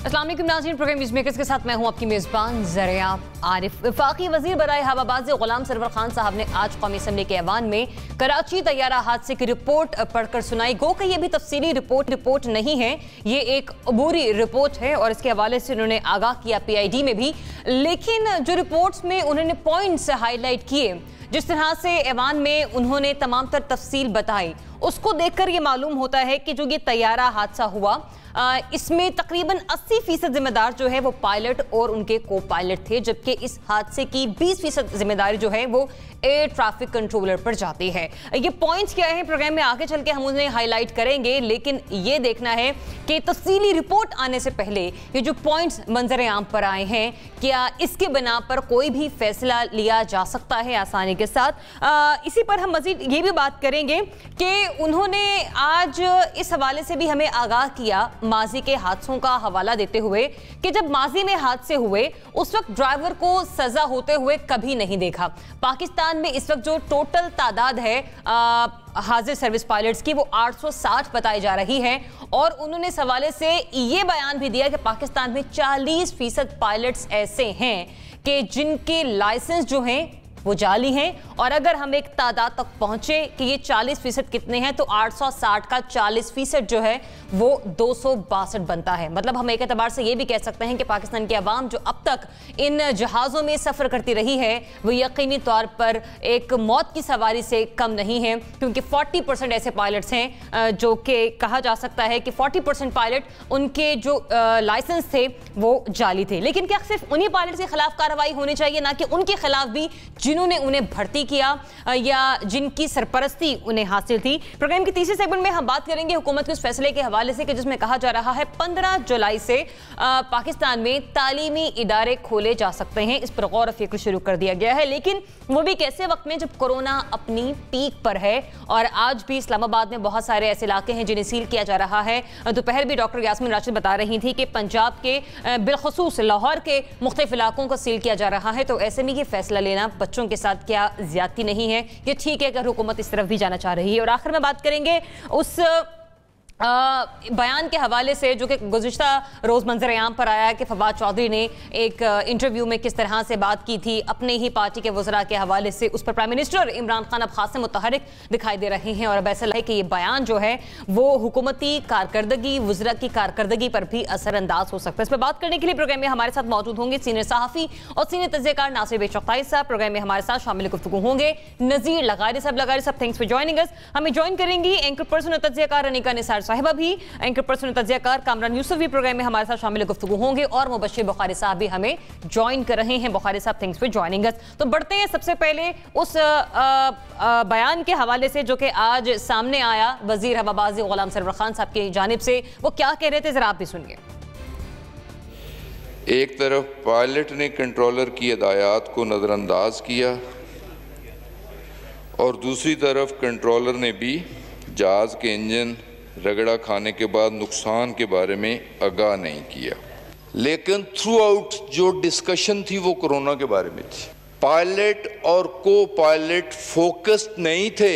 अस्सलाम वालेकुम नाज़रीन, प्रोग्राम न्यूज़ मेकर्स के साथ मैं हूं आपकी मेज़बान ज़रिया आरिफ। वफाकी वज़ीर बराए हवाबाज़ी गुलाम सरवर खान साहब ने आज कौमी असम्बली के ऐवान में कराची तैयारा हादसे की रिपोर्ट पढ़कर सुनाई। गो कि ये भी तफसीली रिपोर्ट नहीं है, ये एक अबूरी रिपोर्ट है और इसके हवाले से उन्होंने आगाह किया PID में भी। लेकिन जो रिपोर्ट्स में उन्होंने पॉइंट्स हाईलाइट किए, जिस तरह से ऐवान में उन्होंने तमाम तर तफसील बताई, उसको देखकर ये मालूम होता है कि जो ये तैयारा हादसा हुआ इसमें तकरीबन 80% जिम्मेदार जो है वो पायलट और उनके को पायलट थे, जबकि इस हादसे की 20% जिम्मेदारी जो है वो एयर ट्रैफिक कंट्रोलर पर जाती है। ये पॉइंट्स क्या है प्रोग्राम में आगे चल के हम उन्हें हाईलाइट करेंगे, लेकिन ये देखना है कि तफसीली रिपोर्ट आने से पहले ये जो पॉइंट्स मंजर आम पर आए हैं, क्या इसके बिना पर कोई भी फैसला लिया जा सकता है आसानी के साथ। इसी पर हम मजीद ये भी बात करेंगे कि उन्होंने आज इस हवाले से भी हमें आगाह किया माजी के हादसों का हवाला देते हुए कि जब माजी में हादसे हुए उस वक्त ड्राइवर को सजा होते हुए कभी नहीं देखा। पाकिस्तान में इस वक्त जो टोटल तादाद है हाजिर सर्विस पायलट्स की वो 860 बताई जा रही है और उन्होंने इस हवाले से ये बयान भी दिया कि पाकिस्तान में 40% पायलट्स ऐसे हैं कि जिनके लाइसेंस जो हैं वो जाली हैं। और अगर हम एक तादाद तक पहुंचे कि ये 40% कितने हैं, तो 860 का 40% जो है वो 262 बनता है। मतलब हम एक एतबार से ये भी कह सकते हैं कि पाकिस्तान की आवाम जो अब तक इन जहाज़ों में सफ़र करती रही है वो यकीनी तौर पर एक मौत की सवारी से कम नहीं है, क्योंकि 40% ऐसे पायलट्स हैं जो कि कहा जा सकता है कि 40% पायलट उनके जो लाइसेंस थे वो जाली थे। लेकिन क्या सिर्फ उन्हीं पायलट्स के खिलाफ कार्रवाई होनी चाहिए, ना कि उनके खिलाफ भी जिन्होंने उन्हें भर्ती किया या जिनकी सरपरस्ती उन्हें हासिल थी। प्रोग्राम के तीसरे सेगमेंट में हम बात करेंगे हुकूमत के उस फैसले के हवाले से कि जिसमें कहा जा रहा है 15 जुलाई से पाकिस्तान में तालीमी इदारे खोले जा सकते हैं। इस पर गौर फिक्र शुरू कर दिया गया है, लेकिन वो भी कैसे वक्त में जब कोरोना अपनी पीक पर है और आज भी इस्लामाबाद में बहुत सारे ऐसे इलाके हैं जिन्हें सील किया जा रहा है। दोपहर भी डॉक्टर यास्मीन राशिद बता रही थी कि पंजाब के बिलखसूस लाहौर के मुख्तलिफ इलाकों को सील किया जा रहा है, तो ऐसे में ये फैसला लेना बच्चों के साथ क्या ज्यादती नहीं है? ये ठीक है अगर हुकूमत इस तरफ भी जाना चाह रही है। और आखिर में बात करेंगे उस बयान के हवाले से जो कि गुज़िश्ता रोज़ मंजर आम पर आया कि फवाद चौधरी ने एक इंटरव्यू में किस तरह से बात की थी अपने ही पार्टी के वज़रा के हवाले से। उस पर प्राइम मिनिस्टर इमरान खान अब खासे मुतहरिक दिखाई दे रहे हैं और अब ऐसा लगे कि ये बयान जो है वो हुकूमती कारकर्दगी, वज़रा की कारकर्दगी पर भी असरअंदाज हो सकता है। इस पर बात करने के लिए प्रोग्राम में हमारे साथ मौजूद होंगे सीनियर सहाफ़ी और सीनियर तज्ज़ियाकार नासिर चगताई साहब। प्रोग्राम में हमारे साथ शामिल गुफ्तगू होंगे नज़ीर लगारी साहब। लगारी साहब, थैंक्स फॉर जॉइनिंग अस। हमें ज्वाइन करेंगी एंकर पर्सन और तज्ज़ियाकार अनीका निसार साहिबा भी, एंकर पर्सन तज्ज़ियाकार कामरान यूसुफ भी प्रोग्राम में हमारे साथ शामिल गुफ्तगू होंगे और मुबश्शिर बुखारी साहब भी हमें ज्वाइन कर रहे हैं। बुखारी साहब, थैंक्स फॉर जॉइनिंग अस। तो बढ़ते हैं सबसे पहले उस बयान के हवाले से जो कि आज सामने आया वजीर हवाबाजी गुलाम सरवर खान साहब की जानिब से। वो क्या कह रहे थे, जरा आप भी सुनिए। एक तरफ पायलट ने कंट्रोलर की हिदायत को नज़रअंदाज किया और दूसरी तरफ कंट्रोलर ने भी जहाज़ के इंजन रगड़ा खाने के बाद नुकसान के बारे में आगाह नहीं किया। लेकिन थ्रू आउट जो डिस्कशन थी वो कोरोना के बारे में थी। पायलट और को पायलट फोकस्ड नहीं थे,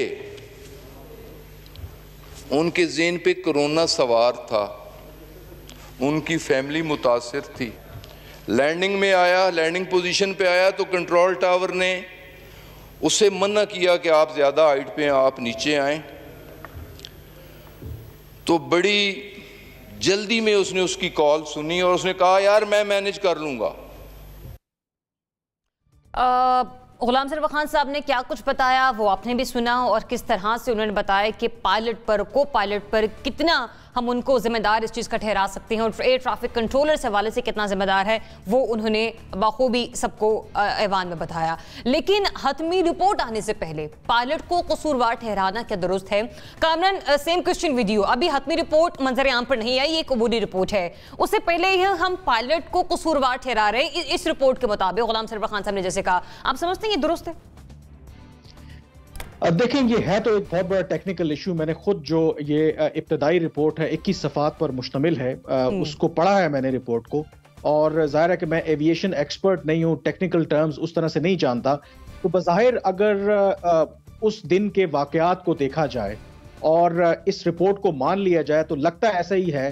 उनके ज़हन पे कोरोना सवार था, उनकी फैमिली मुतासिर थी। लैंडिंग में आया, लैंडिंग पोजीशन पे आया तो कंट्रोल टावर ने उसे मना किया कि आप ज़्यादा हाइट पे हैं, आप नीचे आएँ। तो बड़ी जल्दी में उसने उसकी कॉल सुनी और उसने कहा यार मैं मैनेज कर लूँगा। गुलाम सरवर खान साहब ने क्या कुछ बताया वो आपने भी सुना, और किस तरह से उन्होंने बताया कि पायलट पर, को पायलट पर कितना हम उनको जिम्मेदार इस चीज़ का ठहरा सकते हैं और एयर ट्रैफिक कंट्रोलर से हवाले से कितना जिम्मेदार है वो उन्होंने बखूबी सबको ऐवान में बताया। लेकिन हतमी रिपोर्ट आने से पहले पायलट को कसूरवार ठहराना क्या दुरुस्त है? Kamran, same question with you. अभी हतमी रिपोर्ट मंजर आम पर नहीं आई, ये कबूली रिपोर्ट है, उससे पहले ही हम पायलट को कसूरवार ठहरा रहे हैं इस रिपोर्ट के मुताबिक। गुलाम सरवर खान साहब ने जैसे कहा, आप समझते हैं ये दुरुस्त है? देखें, ये है तो एक बहुत बड़ा टेक्निकल इशू। मैंने खुद जो ये इब्तदाई रिपोर्ट है 21 सफ़ात पर मुश्तमिल है, उसको पढ़ा है मैंने रिपोर्ट को, और ज़ाहिर है कि मैं एविएशन एक्सपर्ट नहीं हूँ, टेक्निकल टर्म्स उस तरह से नहीं जानता। तो बज़ाहिर अगर उस दिन के वाक़यात को देखा जाए और इस रिपोर्ट को मान लिया जाए तो लगता ऐसा ही है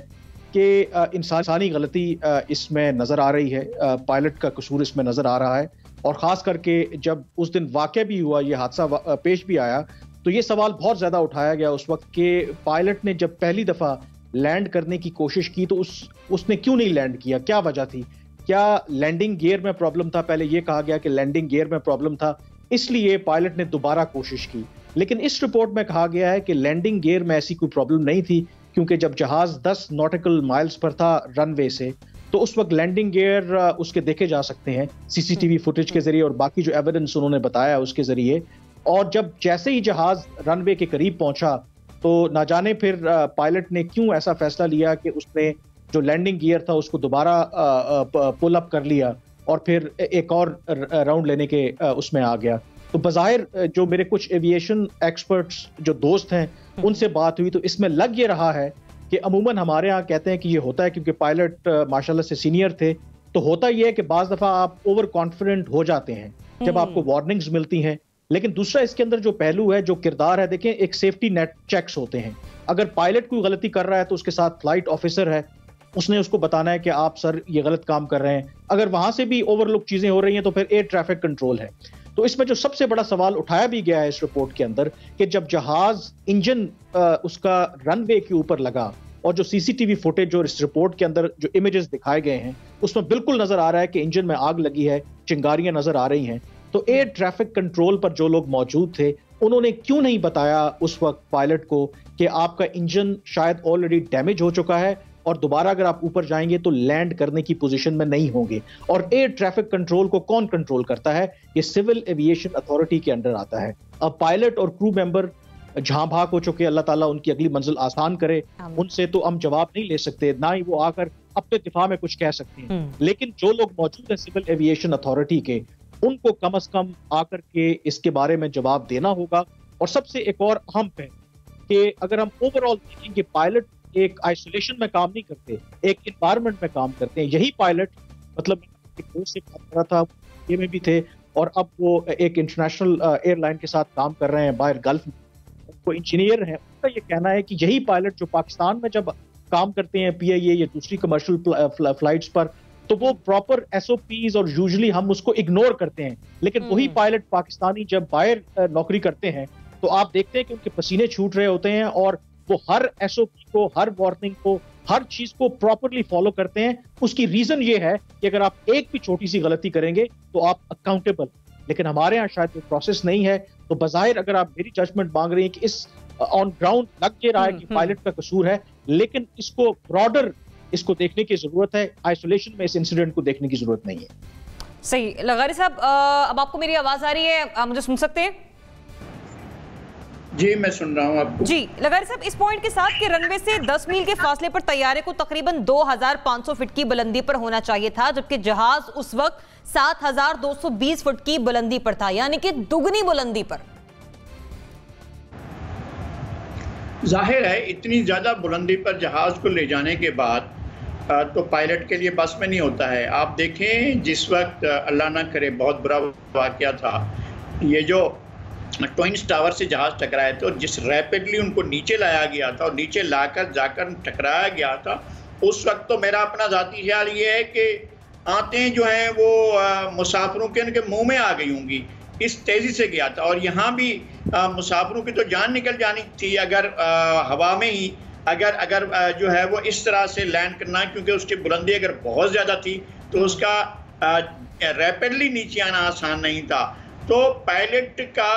کہ انسانی غلطی اس میں نظر آ رہی ہے، پائلٹ کا قصور اس میں نظر آ رہا ہے، اور خاص کر کے جب اس دن واقع بھی ہوا، یہ حادثہ پیش بھی آیا، تو یہ سوال بہت زیادہ اٹھایا گیا اس وقت کہ پائلٹ نے جب پہلی دفعہ لینڈ کرنے کی کوشش کی تو اس نے کیوں نہیں لینڈ کیا، کیا وجہ تھی؟ کیا لینڈنگ گیئر میں پرابلم تھا؟ پہلے یہ کہا گیا کہ لینڈنگ گیئر میں پرابلم تھا، اس لیے پائلٹ نے دوبارہ کوشش کی، لیکن اس رپورٹ میں کہا گیا ہے کہ لینڈنگ گیئر میں ایسی کوئی پرابلم نہیں تھی، کیونکہ جب جہاز 10 ناٹیکل مائلز پر تھا رن وے سے، تو اس وقت لینڈنگ گیئر اس کے دیکھے جا سکتے ہیں سی سی ٹی وی فوٹیج کے ذریعے اور باقی جو ایویڈنس انہوں نے بتایا اس کے ذریعے، اور جب جیسے ہی جہاز رن وے کے قریب پہنچا تو نہ جانے پھر پائلٹ نے کیوں ایسا فیصلہ لیا کہ اس نے جو لینڈنگ گیئر تھا اس کو دوبارہ پل اپ کر لیا اور پھر ایک اور راؤنڈ لینے کے اس میں آ گیا۔ تو بظاہر جو میرے کچھ ایویشن ایکسپرٹس جو دوست ہیں ان سے بات ہوئی تو اس میں لگ یہ رہا ہے کہ عموماً ہمارے ہاں کہتے ہیں کہ یہ ہوتا ہے کیونکہ پائلٹ ماشاءاللہ سے سینئر تھے، تو ہوتا یہ ہے کہ بعض دفعہ آپ اوور کانفیڈنٹ ہو جاتے ہیں جب آپ کو وارننگز ملتی ہیں، لیکن دوسرا اس کے اندر جو پہلو ہے، جو کردار ہے، دیکھیں ایک سیفٹی نیٹ چیکس ہوتے ہیں، اگر پائلٹ کوئی غلطی کر رہا ہے تو اس کے ساتھ فلائٹ آفیسر ہے، اس نے اس کو بتانا ہے کہ آپ سر یہ غلط کام کر رہے ہیں، اگر وہاں سے بھی اوور لک چیزیں ہو رہی ہیں تو پھر ایئر ٹریفک کنٹرول ہے۔ تو اس میں جو سب سے بڑا سوال اٹھایا بھی گیا ہے اس رپورٹ کے اندر کہ جب جہاز انجن اس کا رن وے کے اوپر لگا اور جو سی سی ٹی وی فوٹیج جو اس رپورٹ کے اندر جو امیجز دکھائے گئے ہیں اس میں بالکل نظر آ رہا ہے کہ انجن میں آگ لگی ہے، چنگاریاں نظر آ رہی ہیں، تو ایئر ٹریفک کنٹرول پر جو لوگ موجود تھے انہوں نے کیوں نہیں بتایا اس وقت پائلٹ کو کہ آپ کا انجن شاید آلریڈی ڈیمیج ہو چکا ہے اور دوبارہ اگر آپ اوپر جائیں گے تو لینڈ کرنے کی پوزیشن میں نہیں ہوں گے؟ اور ایئر ٹریفک کنٹرول کو کون کنٹرول کرتا ہے؟ یہ سول ایویشن اتھارٹی کے انڈر آتا ہے۔ اب پائلٹ اور کرو ممبر جہاں بھاگ ہو چکے، اللہ تعالیٰ ان کی اگلی منزل آسان کرے، ان سے تو ہم جواب نہیں لے سکتے، نہ ہی وہ آ کر اپنے دفاع میں کچھ کہہ سکتے ہیں، لیکن جو لوگ موجود ہیں سول ایویشن اتھارٹی کے، ان کو کم از کم آ کر کے اس کے بارے میں جواب دینا ہوگا۔ اور سب سے ایک اور اہم ہے کہ اگر ہم اوور آل دیکھیں کہ پائلٹ ایک آئسولیشن میں کام نہیں کرتے، ایک انوائرمنٹ میں کام کرتے ہیں، یہی پائلٹ مطلب ایک دوست سے بات کر رہا تھا، یہ میں بھی تھے، اور اب وہ ایک انٹرنیشنل ایئر لائن کے ساتھ کام کر رہے ہیں باہر گلف میں، وہ انجینئر ہیں، ان کا یہ کہنا ہے کہ یہی پائلٹ جو پاکستان میں جب کام کرتے ہیں پی آئی اے یا دوسری کمرشل فلائٹس پر، تو وہ پراپر ایس او پیز اور یوزلی ہم اس کو اگنور کرتے ہیں، لیکن وہی پائلٹ پاکستانی جب باہر نوکری کرتے ہیں تو آپ دیکھتے ہیں کہ ان کے پسینے چھوٹ رہے ہوتے ہیں اور وہ ہر ایس او پی کو، ہر وارننگ کو، ہر چیز کو پراپرلی فالو کرتے ہیں۔ اس کی ریزن یہ ہے کہ اگر آپ ایک بھی چھوٹی سی غلطی کریں گے تو آپ اکاؤنٹیبل، لیکن ہمارے ہاں شاید وہ پروسیس نہیں ہے۔ تو بظاہر اگر آپ میری ججمنٹ مانگ رہی ہیں کہ اس آن گراؤنڈ لگ کے رہا ہے کہ پائلٹ کا قصور ہے، لیکن اس کو براڈر اس کو دیکھنے کی ضرورت ہے، آئسولیشن میں اس انسیڈنٹ کو دیکھنے کی ضرورت نہیں ہے۔ صحیح۔ لغاری صاحب، اب آپ کو میری آواز آ رہی ہے؟ آپ مجھے سن سکتے ہیں؟ جی میں سن رہا ہوں آپ کو۔ جی لغاری صاحب، اس پوائنٹ کے ساتھ کہ رن وے سے 10 میل کے فاصلے پر طیارے کو تقریباً 2500 فٹ کی بلندی پر ہونا چاہیے تھا، جبکہ جہاز اس وقت 7220 فٹ کی بلندی پر تھا، یعنی کہ دگنی بلندی پر۔ ظاہر ہے اتنی زیادہ بلندی پر جہاز کو لے جانے کے بعد تو پائلٹ کے لیے بس میں نہیں ہوتا ہے۔ آپ دیکھیں جس وقت اللہ نہ کرے بہت برا واقعہ تھا، یہ جو ٹوئنز ٹاور سے جہاز ٹکرائے تھے اور جس ریپڈلی ان کو نیچے لایا گیا تھا اور نیچے لا کر جا کر ٹکرایا گیا تھا، اس وقت تو میرا اپنا ذاتی خیال یہ ہے کہ آنتیں جو ہیں وہ مسافروں کے ان کے منہ میں آ گئی ہوں گی، اس تیزی سے گیا تھا۔ اور یہاں بھی مسافروں کی تو جان نکل جانی تھی اگر ہوا میں ہی اگر جو ہے وہ اس طرح سے لینڈ کرنا، کیونکہ اس کی بلندی اگر بہت زیادہ تھی تو اس کا ریپڈلی نیچے آنا آسان نہیں تھا۔ تو پائلٹ کا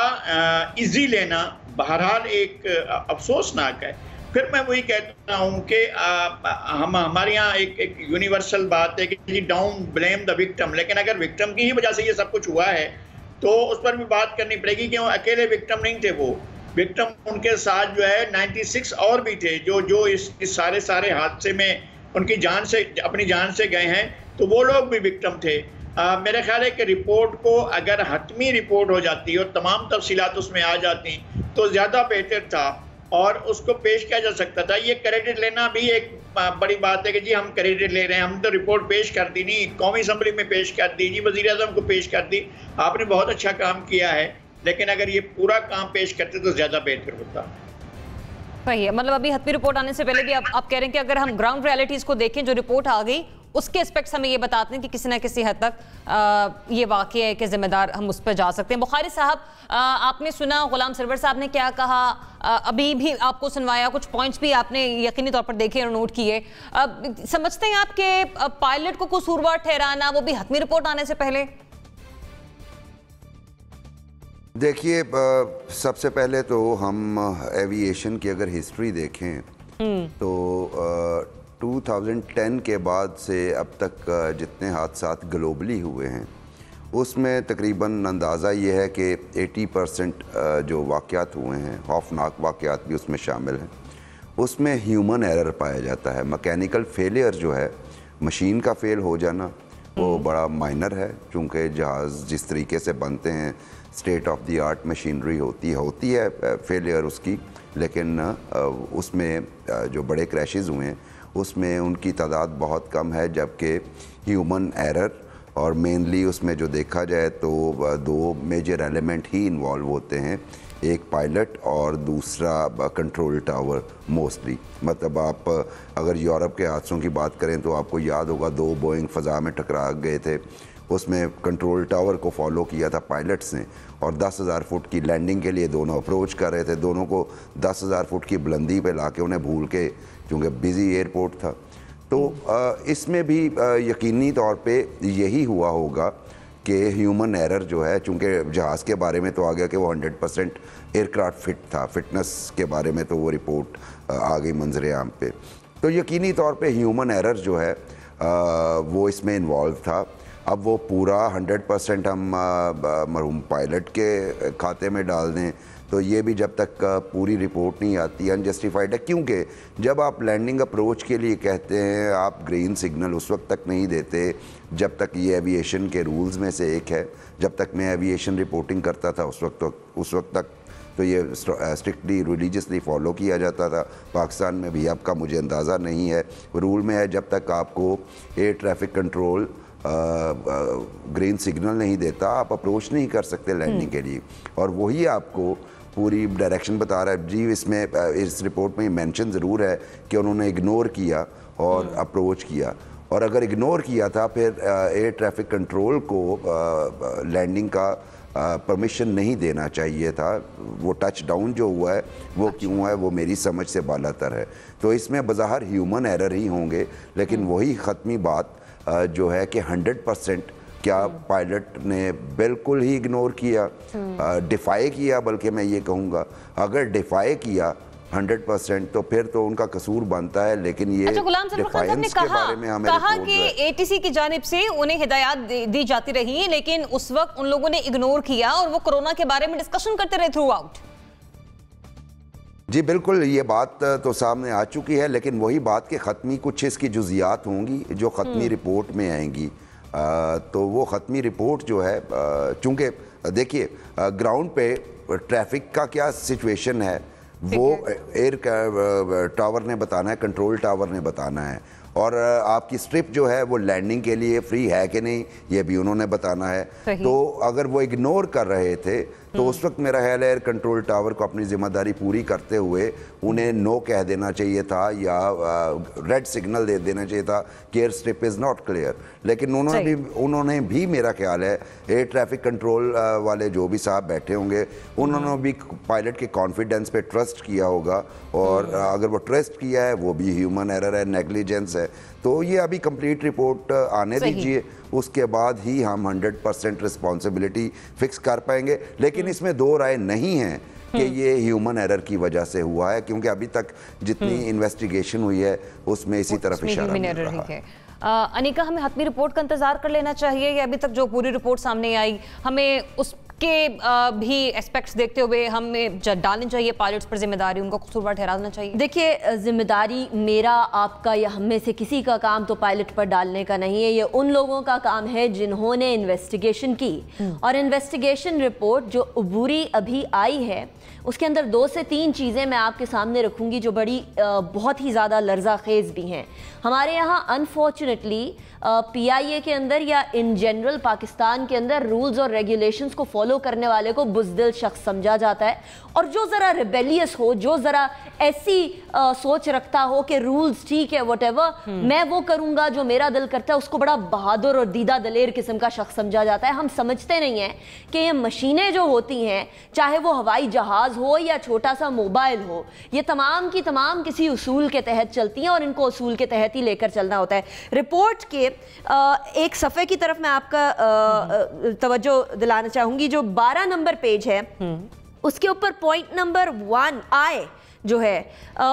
ایزی لینا بہرحال ایک افسوسناک ہے۔ پھر میں وہی کہتا ہوں کہ ہمارے یہاں ایک یونیورسل بات ہے کہ جی ڈاؤن بلیم دا وکٹم، لیکن اگر وکٹم کی ہی وجہ سے یہ سب کچھ ہوا ہے تو اس پر بھی بات کرنی پڑے گی کہ وہ اکیلے وکٹم نہیں تھے، وہ وکٹم ان کے ساتھ جو ہے 96 اور بھی تھے جو اس سارے حادثے میں ان کی جان سے اپنی جان سے گئے ہیں، تو وہ لوگ بھی وکٹم تھے۔ میرا خیال ہے کہ رپورٹ کو اگر حتمی رپورٹ ہو جاتی اور تمام تفصیلات اس میں آ جاتی تو زیادہ بہتر تھا اور اس کو پیش کیا جا سکتا تھا۔ یہ کریڈٹ لینا بھی ایک بڑی بات ہے کہ جی ہم کریڈٹ لے رہے ہیں، ہم تو رپورٹ پیش کر دی نہیں، قومی اسمبلی میں پیش کر دی، جی وزیر اعظم کو پیش کر دی، آپ نے بہت اچھا کام کیا ہے، لیکن اگر یہ پورا کام پیش کرتے تو زیادہ بہتر ہوتا۔ सही है, मतलब अभी हतमी रिपोर्ट आने से पहले भी आप कह रहे हैं कि अगर हम ग्राउंड रियलिटीज को देखें, जो रिपोर्ट आ गई उसके एस्पेक्ट्स हमें ये बताते हैं कि किसी न किसी हद तक ये वाक़या है कि जिम्मेदार हम उस पर जा सकते हैं। बुखारी साहब, आपने सुना गुलाम सरवर साहब ने क्या कहा, अभी भी आपको सुनवाया, कुछ पॉइंट्स भी आपने यकीनी तौर पर देखे और नोट किए। समझते हैं आप कि पायलट को कसूरवार ठहराना, वो भी हतमी रिपोर्ट आने से पहले? देखिए, सबसे पहले तो हम एविएशन की अगर हिस्ट्री देखें तो 2010 के बाद से अब तक जितने हादसात ग्लोबली हुए हैं उसमें तकरीबन अंदाज़ा ये है कि 80% जो वाक़यात हुए हैं, खौफनाक वाक़यात भी उसमें शामिल हैं, उसमें ह्यूमन एरर पाया जाता है। मैकेनिकल फेलियर जो है, मशीन का फेल हो जाना, वो बड़ा माइनर है, चूँकि जहाज़ जिस तरीके से बनते हैं state of the art machinery होती है फेलियर उसकी, लेकिन उसमें जो बड़े क्रैशेस हुए हैं उसमें उनकी तादाद बहुत कम है, जबकि ह्यूमन एरर और मेनली उसमें जो देखा जाए तो दो मेजर एलिमेंट ही इन्वॉल्व होते हैं, एक पायलट और दूसरा कंट्रोल टावर मोस्टली। मतलब आप अगर यूरोप के हादसों की बात करें तो आपको याद होगा 2 बोइंग फ़ज़ा में टकरा गए थे, उसमें कंट्रोल टावर को फॉलो किया था पायलट्स ने और 10,000 फुट की लैंडिंग के लिए दोनों अप्रोच कर रहे थे, दोनों को 10,000 फुट की बुलंदी पे लाके उन्हें भूल के, क्योंकि बिज़ी एयरपोर्ट था। तो इसमें भी यकीनी तौर पे यही हुआ होगा कि ह्यूमन एरर जो है, चूँकि जहाज़ के बारे में तो आ गया कि वो 100% एयरक्राफ्ट फिट था, फिटनेस के बारे में तो वो रिपोर्ट आ गई मंजर आम पे, तो यकीनी तौर पे ह्यूमन एरर जो है वो इसमें इन्वॉल्व था। अब वो पूरा 100% हम मरहूम पायलट के खाते में डाल दें तो ये भी जब तक पूरी रिपोर्ट नहीं आती अनजस्टिफाइड है, क्योंकि जब आप लैंडिंग अप्रोच के लिए कहते हैं आप ग्रीन सिग्नल उस वक्त तक नहीं देते जब तक, ये एविएशन के रूल्स में से एक है, जब तक मैं एविएशन रिपोर्टिंग करता था उस वक्त तक तो ये स्ट्रिक्टली रिलीजियसली फॉलो किया जाता था। पाकिस्तान में भी आपका मुझे अंदाज़ा नहीं है, रूल में है जब तक आपको air traffic control green signal नहीं देता आप अप्रोच नहीं कर सकते लैंडिंग के लिए, और वही आपको पूरी डायरेक्शन बता रहा है। जी इसमें इस रिपोर्ट में मेंशन ज़रूर है कि उन्होंने इग्नोर किया और अप्रोच किया, और अगर इग्नोर किया था फिर एयर ट्रैफिक कंट्रोल को लैंडिंग का परमिशन नहीं देना चाहिए था। वो टच डाउन जो हुआ है वो क्यों है, वो मेरी समझ से बालातर है। तो इसमें बज़ाहिर ह्यूमन एरर ही होंगे, लेकिन वही ख़त्मी बात जो है कि 100% क्या पायलट ने बिल्कुल ही इग्नोर किया, डिफाई किया, बल्कि मैं ये कहूँगा अगर डिफाई किया 100% तो फिर तो उनका कसूर बनता है। लेकिन ये गुलाम सरवर खान साहब ने कहा कि एटीसी की जानिब से उन्हें हिदायत दी जाती रही, लेकिन उस वक्त उन लोगों ने इग्नोर किया और वो कोरोना के बारे में डिस्कशन करते रहे थ्रू आउट। जी बिल्कुल, ये बात तो सामने आ चुकी है, लेकिन वही बात के ख़त्मी कुछ इसकी जुजियात होंगी जो ख़त्मी रिपोर्ट में आएंगी। तो वो ख़त्मी रिपोर्ट जो है, चूँकि देखिए ग्राउंड पे ट्रैफिक का क्या सिचुएशन है वो एयर टावर ने बताना है, कंट्रोल टावर ने बताना है, और आपकी स्ट्रिप जो है वो लैंडिंग के लिए फ्री है कि नहीं ये भी उन्होंने बताना है। तो अगर वो इग्नोर कर रहे थे तो उस वक्त मेरा ख्याल है एयर कंट्रोल टावर को अपनी जिम्मेदारी पूरी करते हुए उन्हें नो कह देना चाहिए था या रेड सिग्नल दे देना चाहिए था कि air strip is not clear. लेकिन उन्होंने भी मेरा ख्याल है एयर ट्रैफिक कंट्रोल वाले जो भी साहब बैठे होंगे उन्होंने भी पायलट के कॉन्फिडेंस पे ट्रस्ट किया होगा, और अगर वो ट्रस्ट किया है वो भी ह्यूमन एरर है, नेग्लिजेंस है। तो ये अभी कंप्लीट रिपोर्ट आने दीजिए, उसके बाद ही हम 100% रिस्पॉन्सिबिलिटी फिक्स कर पाएंगे। लेकिन इसमें दो राय नहीं है कि ये ह्यूमन एरर की वजह से हुआ है, क्योंकि अभी तक जितनी इन्वेस्टिगेशन हुई है उसमें इसी तरफ इशारा मिल रहा है। अनिका, हमें हतमी रिपोर्ट का इंतजार कर लेना चाहिए या अभी तक जो पूरी रिपोर्ट सामने आई हमें उसके भी एस्पेक्ट्स देखते हुए हमें डालनी चाहिए पायलट्स पर जिम्मेदारी, उनको कसूरवार ठहराना चाहिए? देखिए, जिम्मेदारी मेरा, आपका या हम में से किसी का काम तो पायलट पर डालने का नहीं है। ये उन लोगों का काम है जिन्होंने इन्वेस्टिगेशन की, और इन्वेस्टिगेशन रिपोर्ट जो अबूरी अभी आई है उसके अंदर 2 से 3 चीज़ें मैं आपके सामने रखूंगी जो बड़ी बहुत ही ज़्यादा लर्जा खेज़ भी हैं। हमारे यहाँ अनफॉर्चुनेट अनफॉर्चुनेटली PIA के अंदर या इन जनरल पाकिस्तान के अंदर रूल्स और रेगुलेशंस को फॉलो करने वाले को बुज़दिल शख्स समझा जाता है, और जो ज़रा रिबेलियस हो, जो ज़रा ऐसी सोच रखता हो कि रूल्स ठीक है व्हाटएवर, मैं वो करूँगा जो मेरा दिल करता है, उसको बड़ा बहादुर और दीदा दलेर किस्म का शख्स समझा जाता है। हम समझते नहीं हैं कि ये मशीनें जो होती हैं, चाहे वो हवाई जहाज़ हो या छोटा सा मोबाइल हो, ये तमाम की तमाम किसी उसूल के तहत चलती हैं और इनको उसूल के तहत ही लेकर चलना होता है। रिपोर्ट के एक सफ़े की तरफ मैं आपका तवज्जो दिलाना चाहूँगी, जो 12 नंबर पेज है उसके ऊपर पॉइंट नंबर 1 आए जो है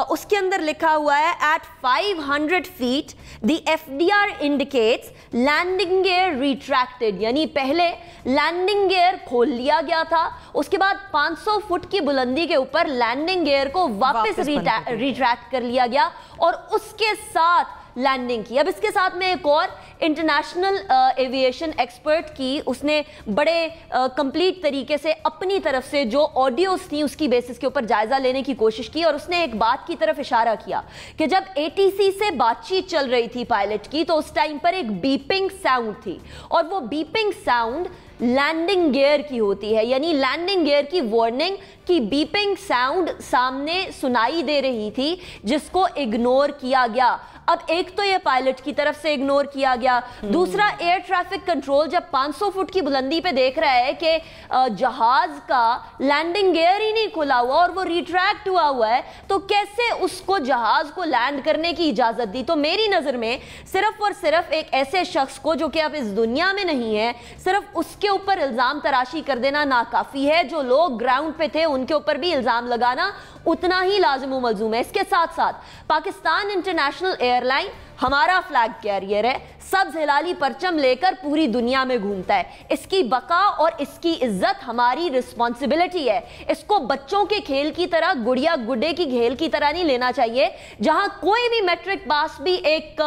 उसके अंदर लिखा हुआ है at 500 feet the FDR indicates landing gear retracted, यानी पहले लैंडिंग गियर खोल लिया गया था, उसके बाद 500 फुट की बुलंदी के ऊपर लैंडिंग गियर को वापस रिट्रैक्ट कर लिया गया और उसके साथ लैंडिंग की। अब इसके साथ में एक और इंटरनेशनल एविएशन एक्सपर्ट की, उसने बड़े कंप्लीट तरीके से अपनी तरफ से जो ऑडियोस थी उसकी बेसिस के ऊपर जायजा लेने की कोशिश की, और उसने एक बात की तरफ इशारा किया कि जब ATC से बातचीत चल रही थी पायलट की, तो उस टाइम पर एक बीपिंग साउंड थी, और वो बीपिंग साउंड लैंडिंग गियर की होती है, यानी लैंडिंग गियर की वार्निंग की बीपिंग साउंड सामने सुनाई दे रही थी, जिसको इग्नोर किया गया। अब एक तो ये पायलट की तरफ से इग्नोर किया गया, दूसरा एयर ट्रैफिक कंट्रोल जब 500 फुट की बुलंदी पे देख रहा है कि जहाज का लैंडिंग गियर ही नहीं खुला हुआ और वो रिट्रैक्ट हुआ है, तो कैसे उसको जहाज को लैंड करने की इजाजत दी? तो मेरी नजर में सिर्फ और सिर्फ एक ऐसे शख्स को जो कि अब इस दुनिया में नहीं है, सिर्फ उसके ऊपर इल्जाम तराशी कर देना नाकाफी है। जो लोग ग्राउंड पे थे उनके ऊपर भी इल्जाम लगाना उतना ही लाजिम व मलजूम है। इसके साथ साथ पाकिस्तान इंटरनेशनल एयरलाइन हमारा फ्लैग कैरियर है, सब्ज हिलाली परचम लेकर पूरी दुनिया में घूमता है। इसकी बका और इसकी इज्जत हमारी रिस्पॉन्सिबिलिटी है। इसको बच्चों के खेल की तरह, गुड़िया गुड्डे की खेल की तरह नहीं लेना चाहिए, जहां कोई भी मैट्रिक पास भी एक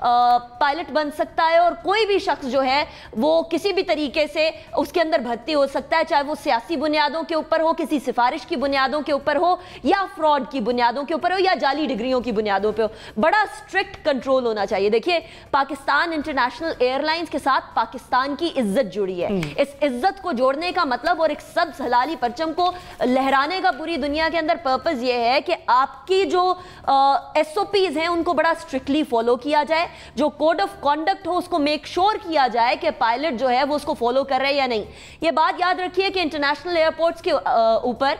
पायलट बन सकता है और कोई भी शख्स जो है वो किसी भी तरीके से उसके अंदर भर्ती हो सकता है, चाहे वो सियासी बुनियादों के ऊपर हो, किसी सिफारिश की बुनियादों के ऊपर हो, या फ्रॉड की बुनियादों के ऊपर हो, या जाली डिग्रियों की बुनियादों पर हो। बड़ा स्ट्रिक्ट कंट्रोल होना चाहिए। देखिए, पाकिस्तान इंटरनेशनल एयरलाइंस के साथ पाकिस्तान की इज्जत जुड़ी है। इस इज्जत को जोड़ने का मतलब और एक सब्ज हलाली परचम को लहराने का पूरी दुनिया के अंदर पर्पस यह है कि आपकी जो SOPs हैं उनको बड़ा स्ट्रिक्टली फॉलो किया जाए, जो कोड ऑफ कॉन्डक्ट हो उसको मेक श्योर किया जाए कि पायलट जो है वो उसको फॉलो कर रहे हैं या नहीं। ये बात याद रखिए कि इंटरनेशनल एयरपोर्ट्स के ऊपर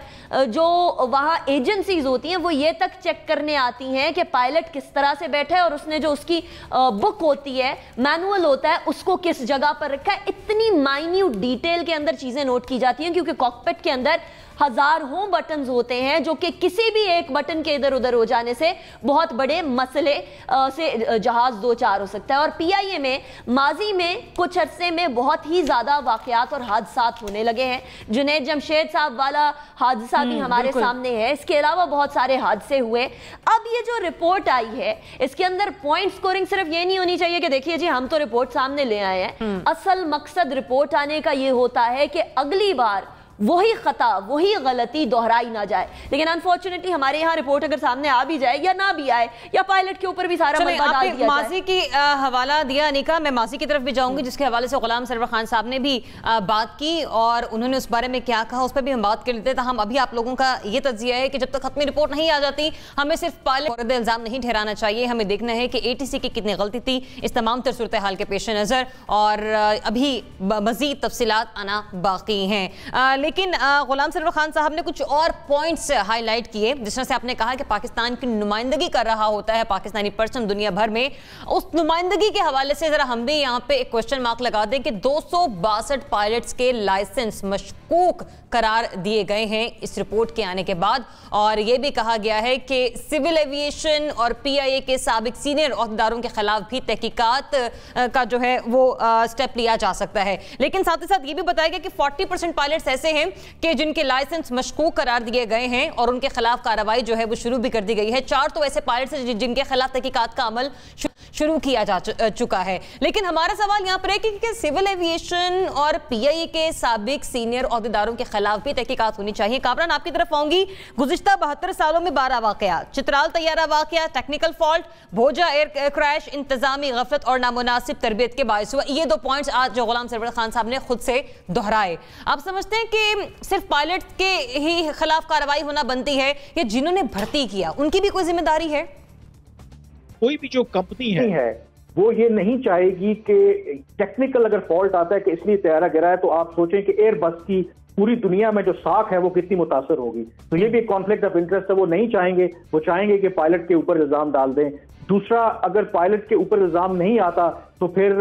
जो वहां एजेंसीज होती हैं वो ये तक चेक करने आती हैं कि पायलट किस तरह से बैठा है और उसने जो उसकी बुक होती है, मैनुअल होता है, उसको किस जगह पर रखा है। इतनी माइन्यूट डिटेल के अंदर चीजें नोट की जाती हैं, क्योंकि कॉकपिट के अंदर हजारों बटन्स होते हैं, जो कि किसी भी एक बटन के इधर उधर हो जाने से बहुत बड़े मसले से जहाज दो चार हो सकता है। और PIA में माजी में कुछ अरसे में बहुत ही ज्यादा वाकयात और हादसात होने लगे हैं। जुनैद जमशेद साहब वाला हादसा भी हमारे सामने है, इसके अलावा बहुत सारे हादसे हुए। अब ये जो रिपोर्ट आई है इसके अंदर पॉइंट स्कोरिंग सिर्फ ये नहीं होनी चाहिए कि देखिए जी हम तो रिपोर्ट सामने ले आए हैं। असल मकसद रिपोर्ट आने का ये होता है कि अगली बार वही खता, वही गलती दोहराई ना जाए। लेकिन अनफॉर्चुनेटली हमारे यहाँ रिपोर्ट अगर सामने आ भी जाए या ना भी आए, या पायलट के ऊपर भी सारा मलबा डाल दिया माजी की हवाला दिया अनिका, मैं माजी की तरफ भी जाऊंगी जिसके हवाले से गुलाम सरवर खान साहब ने भी बात की और उन्होंने उस बारे में क्या कहा उस पर भी हम बात कर लेते हैं। हम अभी आप लोगों का ये तज्जिया है कि जब तक खत्मी रिपोर्ट नहीं आ जाती हमें सिर्फ पायलट पर इल्जाम नहीं ठहराना चाहिए, हमें देखना है कि ATC की कितनी गलती थी इस तमाम तर सूरत हाल के पेश नज़र, और अभी मजीद तफसीलात आना बाकी हैं। लेकिन गुलाम सरवर खान साहब ने कुछ और पॉइंट्स हाईलाइट किए, जिस तरह से आपने कहा कि पाकिस्तान की नुमाइंदगी कर रहा होता है पाकिस्तानी परचम दुनिया भर में, उस नुमाइंदगी के हवाले से जरा हम भी यहाँ पे एक क्वेश्चन मार्क लगा दें कि 262 पायलट्स के लाइसेंस मशकूक करार दिए गए हैं इस रिपोर्ट के आने के बाद, और यह भी कहा गया है कि सिविल एविएशन और PIA के साबिक सीनियर ओहदेदारों के खिलाफ भी तहकीकात का जो है वो स्टेप लिया जा सकता है। लेकिन साथ ही साथ ये भी बताया गया कि 40% पायलट्स ऐसे हैं कि जिनके लाइसेंस मशकूक करार दिए गए हैं और उनके खिलाफ कार्रवाई जो है वो शुरू भी कर दी गई है। 4 तो ऐसे पायलट्स हैं जिनके खिलाफ तहकीकात का अमल शुरू किया जा चुका है। लेकिन हमारा सवाल यहाँ पर है कि सिविल एविएशन और PIA के साबिक सीनियर ओहदेदारों के खिलाफ भी तहकीकात होनी चाहिए। कामरान, आपकी तरफ आऊंगी। गुज़िश्ता 72 सालों में 12 वाक़यात, चित्राल तैयारा वाक़या, टेक्निकल फॉल्ट, भोजा एयर क्रैश, इंतजामी गफलत और नामुनासिब तरबियत के बायस हुआ। ये 2 पॉइंट्स आज जो गुलाम सरवर खान साहब ने खुद से दोहराए। आप समझते हैं कि सिर्फ पायलट के ही खिलाफ कार्रवाई होना बनती है या जिन्होंने भर्ती किया उनकी भी कोई जिम्मेदारी है? कोई भी जो कंपनी है वो ये नहीं चाहेगी कि टेक्निकल अगर फॉल्ट आता है कि इसलिए तैयारा गिरा है, तो आप सोचें कि एयरबस की पूरी दुनिया में जो साख है वो कितनी मुतासर होगी। तो ये भी कॉन्फ्लिक्ट ऑफ इंटरेस्ट है, वो नहीं चाहेंगे, वो चाहेंगे कि पायलट के ऊपर इल्जाम डाल दें। दूसरा, अगर पायलट के ऊपर इल्जाम नहीं आता तो फिर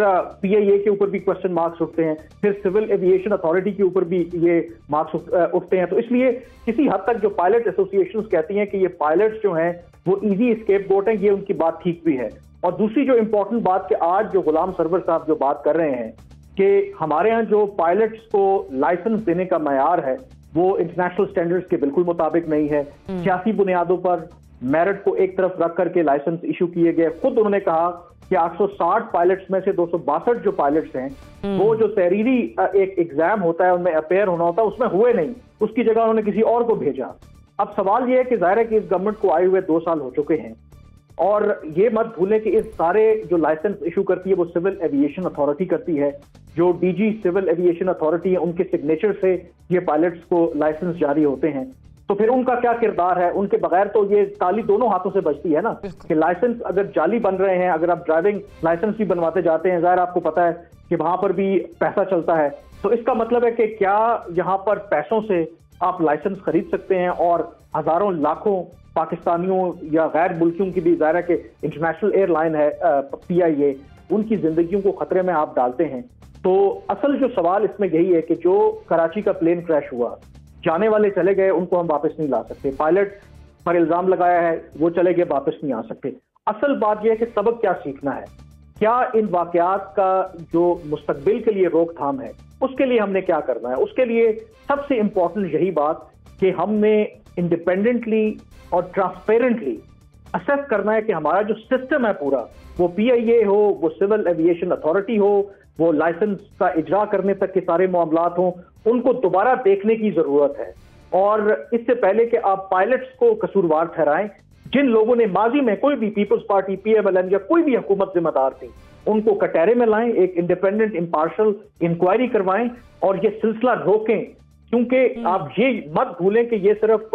PIA के ऊपर भी क्वेश्चन मार्क्स उठते हैं, फिर सिविल एविएशन अथॉरिटी के ऊपर भी ये मार्क्स उठते हैं। तो इसलिए किसी हद तक जो पायलट एसोसिएशंस कहती हैं कि ये पायलट्स जो हैं वो इजी स्केपगोट हैं, ये उनकी बात ठीक भी है। और दूसरी जो इंपॉर्टेंट बात कि आज जो गुलाम सरवर साहब जो बात कर रहे हैं कि हमारे यहाँ जो पायलट्स को लाइसेंस देने का मयार है वो इंटरनेशनल स्टैंडर्ड्स के बिल्कुल मुताबिक नहीं है। सियासी बुनियादों पर मेरिट को एक तरफ रख करके लाइसेंस इशू किए गए। खुद उन्होंने कहा कि 860 पायलट्स में से 262 जो पायलट्स हैं वो जो तहरीरी एक एग्जाम होता है उनमें अपेयर होना होता है उसमें हुए नहीं, उसकी जगह उन्होंने किसी और को भेजा। अब सवाल ये है कि जाहिर है कि इस गवर्नमेंट को आए हुए 2 साल हो चुके हैं और ये मत भूलें कि इस सारे जो लाइसेंस इशू करती है वो सिविल एविएशन अथॉरिटी करती है। जो DG सिविल एविएशन अथॉरिटी है उनके सिग्नेचर से ये पायलट्स को लाइसेंस जारी होते हैं। तो फिर उनका क्या किरदार है? उनके बगैर तो ये ताली दोनों हाथों से बजती है ना कि लाइसेंस अगर जाली बन रहे हैं, अगर आप ड्राइविंग लाइसेंस भी बनवाते जाते हैं, जाहिर आपको पता है कि वहां पर भी पैसा चलता है। तो इसका मतलब है कि क्या यहाँ पर पैसों से आप लाइसेंस खरीद सकते हैं और हजारों लाखों पाकिस्तानियों या गैर मुल्कियों की भी जाहिर है कि इंटरनेशनल एयरलाइन है PIA, उनकी जिंदगियों को खतरे में आप डालते हैं। तो असल जो सवाल इसमें यही है कि जो कराची का प्लेन क्रैश हुआ, जाने वाले चले गए, उनको हम वापस नहीं ला सकते। पायलट पर इल्जाम लगाया है, वो चले गए, वापस नहीं आ सकते। असल बात यह है कि सबक क्या सीखना है, क्या इन वाकयात का जो मुस्तकबिल के लिए रोकथाम है उसके लिए हमने क्या करना है। उसके लिए सबसे इंपॉर्टेंट यही बात कि हमने इंडिपेंडेंटली और ट्रांसपेरेंटली असेस करना है कि हमारा जो सिस्टम है पूरा, वो PIA हो, वो सिविल एविएशन अथॉरिटी हो, वो लाइसेंस का इजरा करने तक के सारे मामलात हों, उनको दोबारा देखने की जरूरत है। और इससे पहले कि आप पायलट्स को कसूरवार ठहराएं, जिन लोगों ने माजी में कोई भी पीपल्स पार्टी, PMLN या कोई भी हुकूमत जिम्मेदार थी, उनको कटहरे में लाएं, एक इंडिपेंडेंट इम्पार्शल इंक्वायरी करवाएं और ये सिलसिला रोकें। क्योंकि आप ये मत भूलें कि ये सिर्फ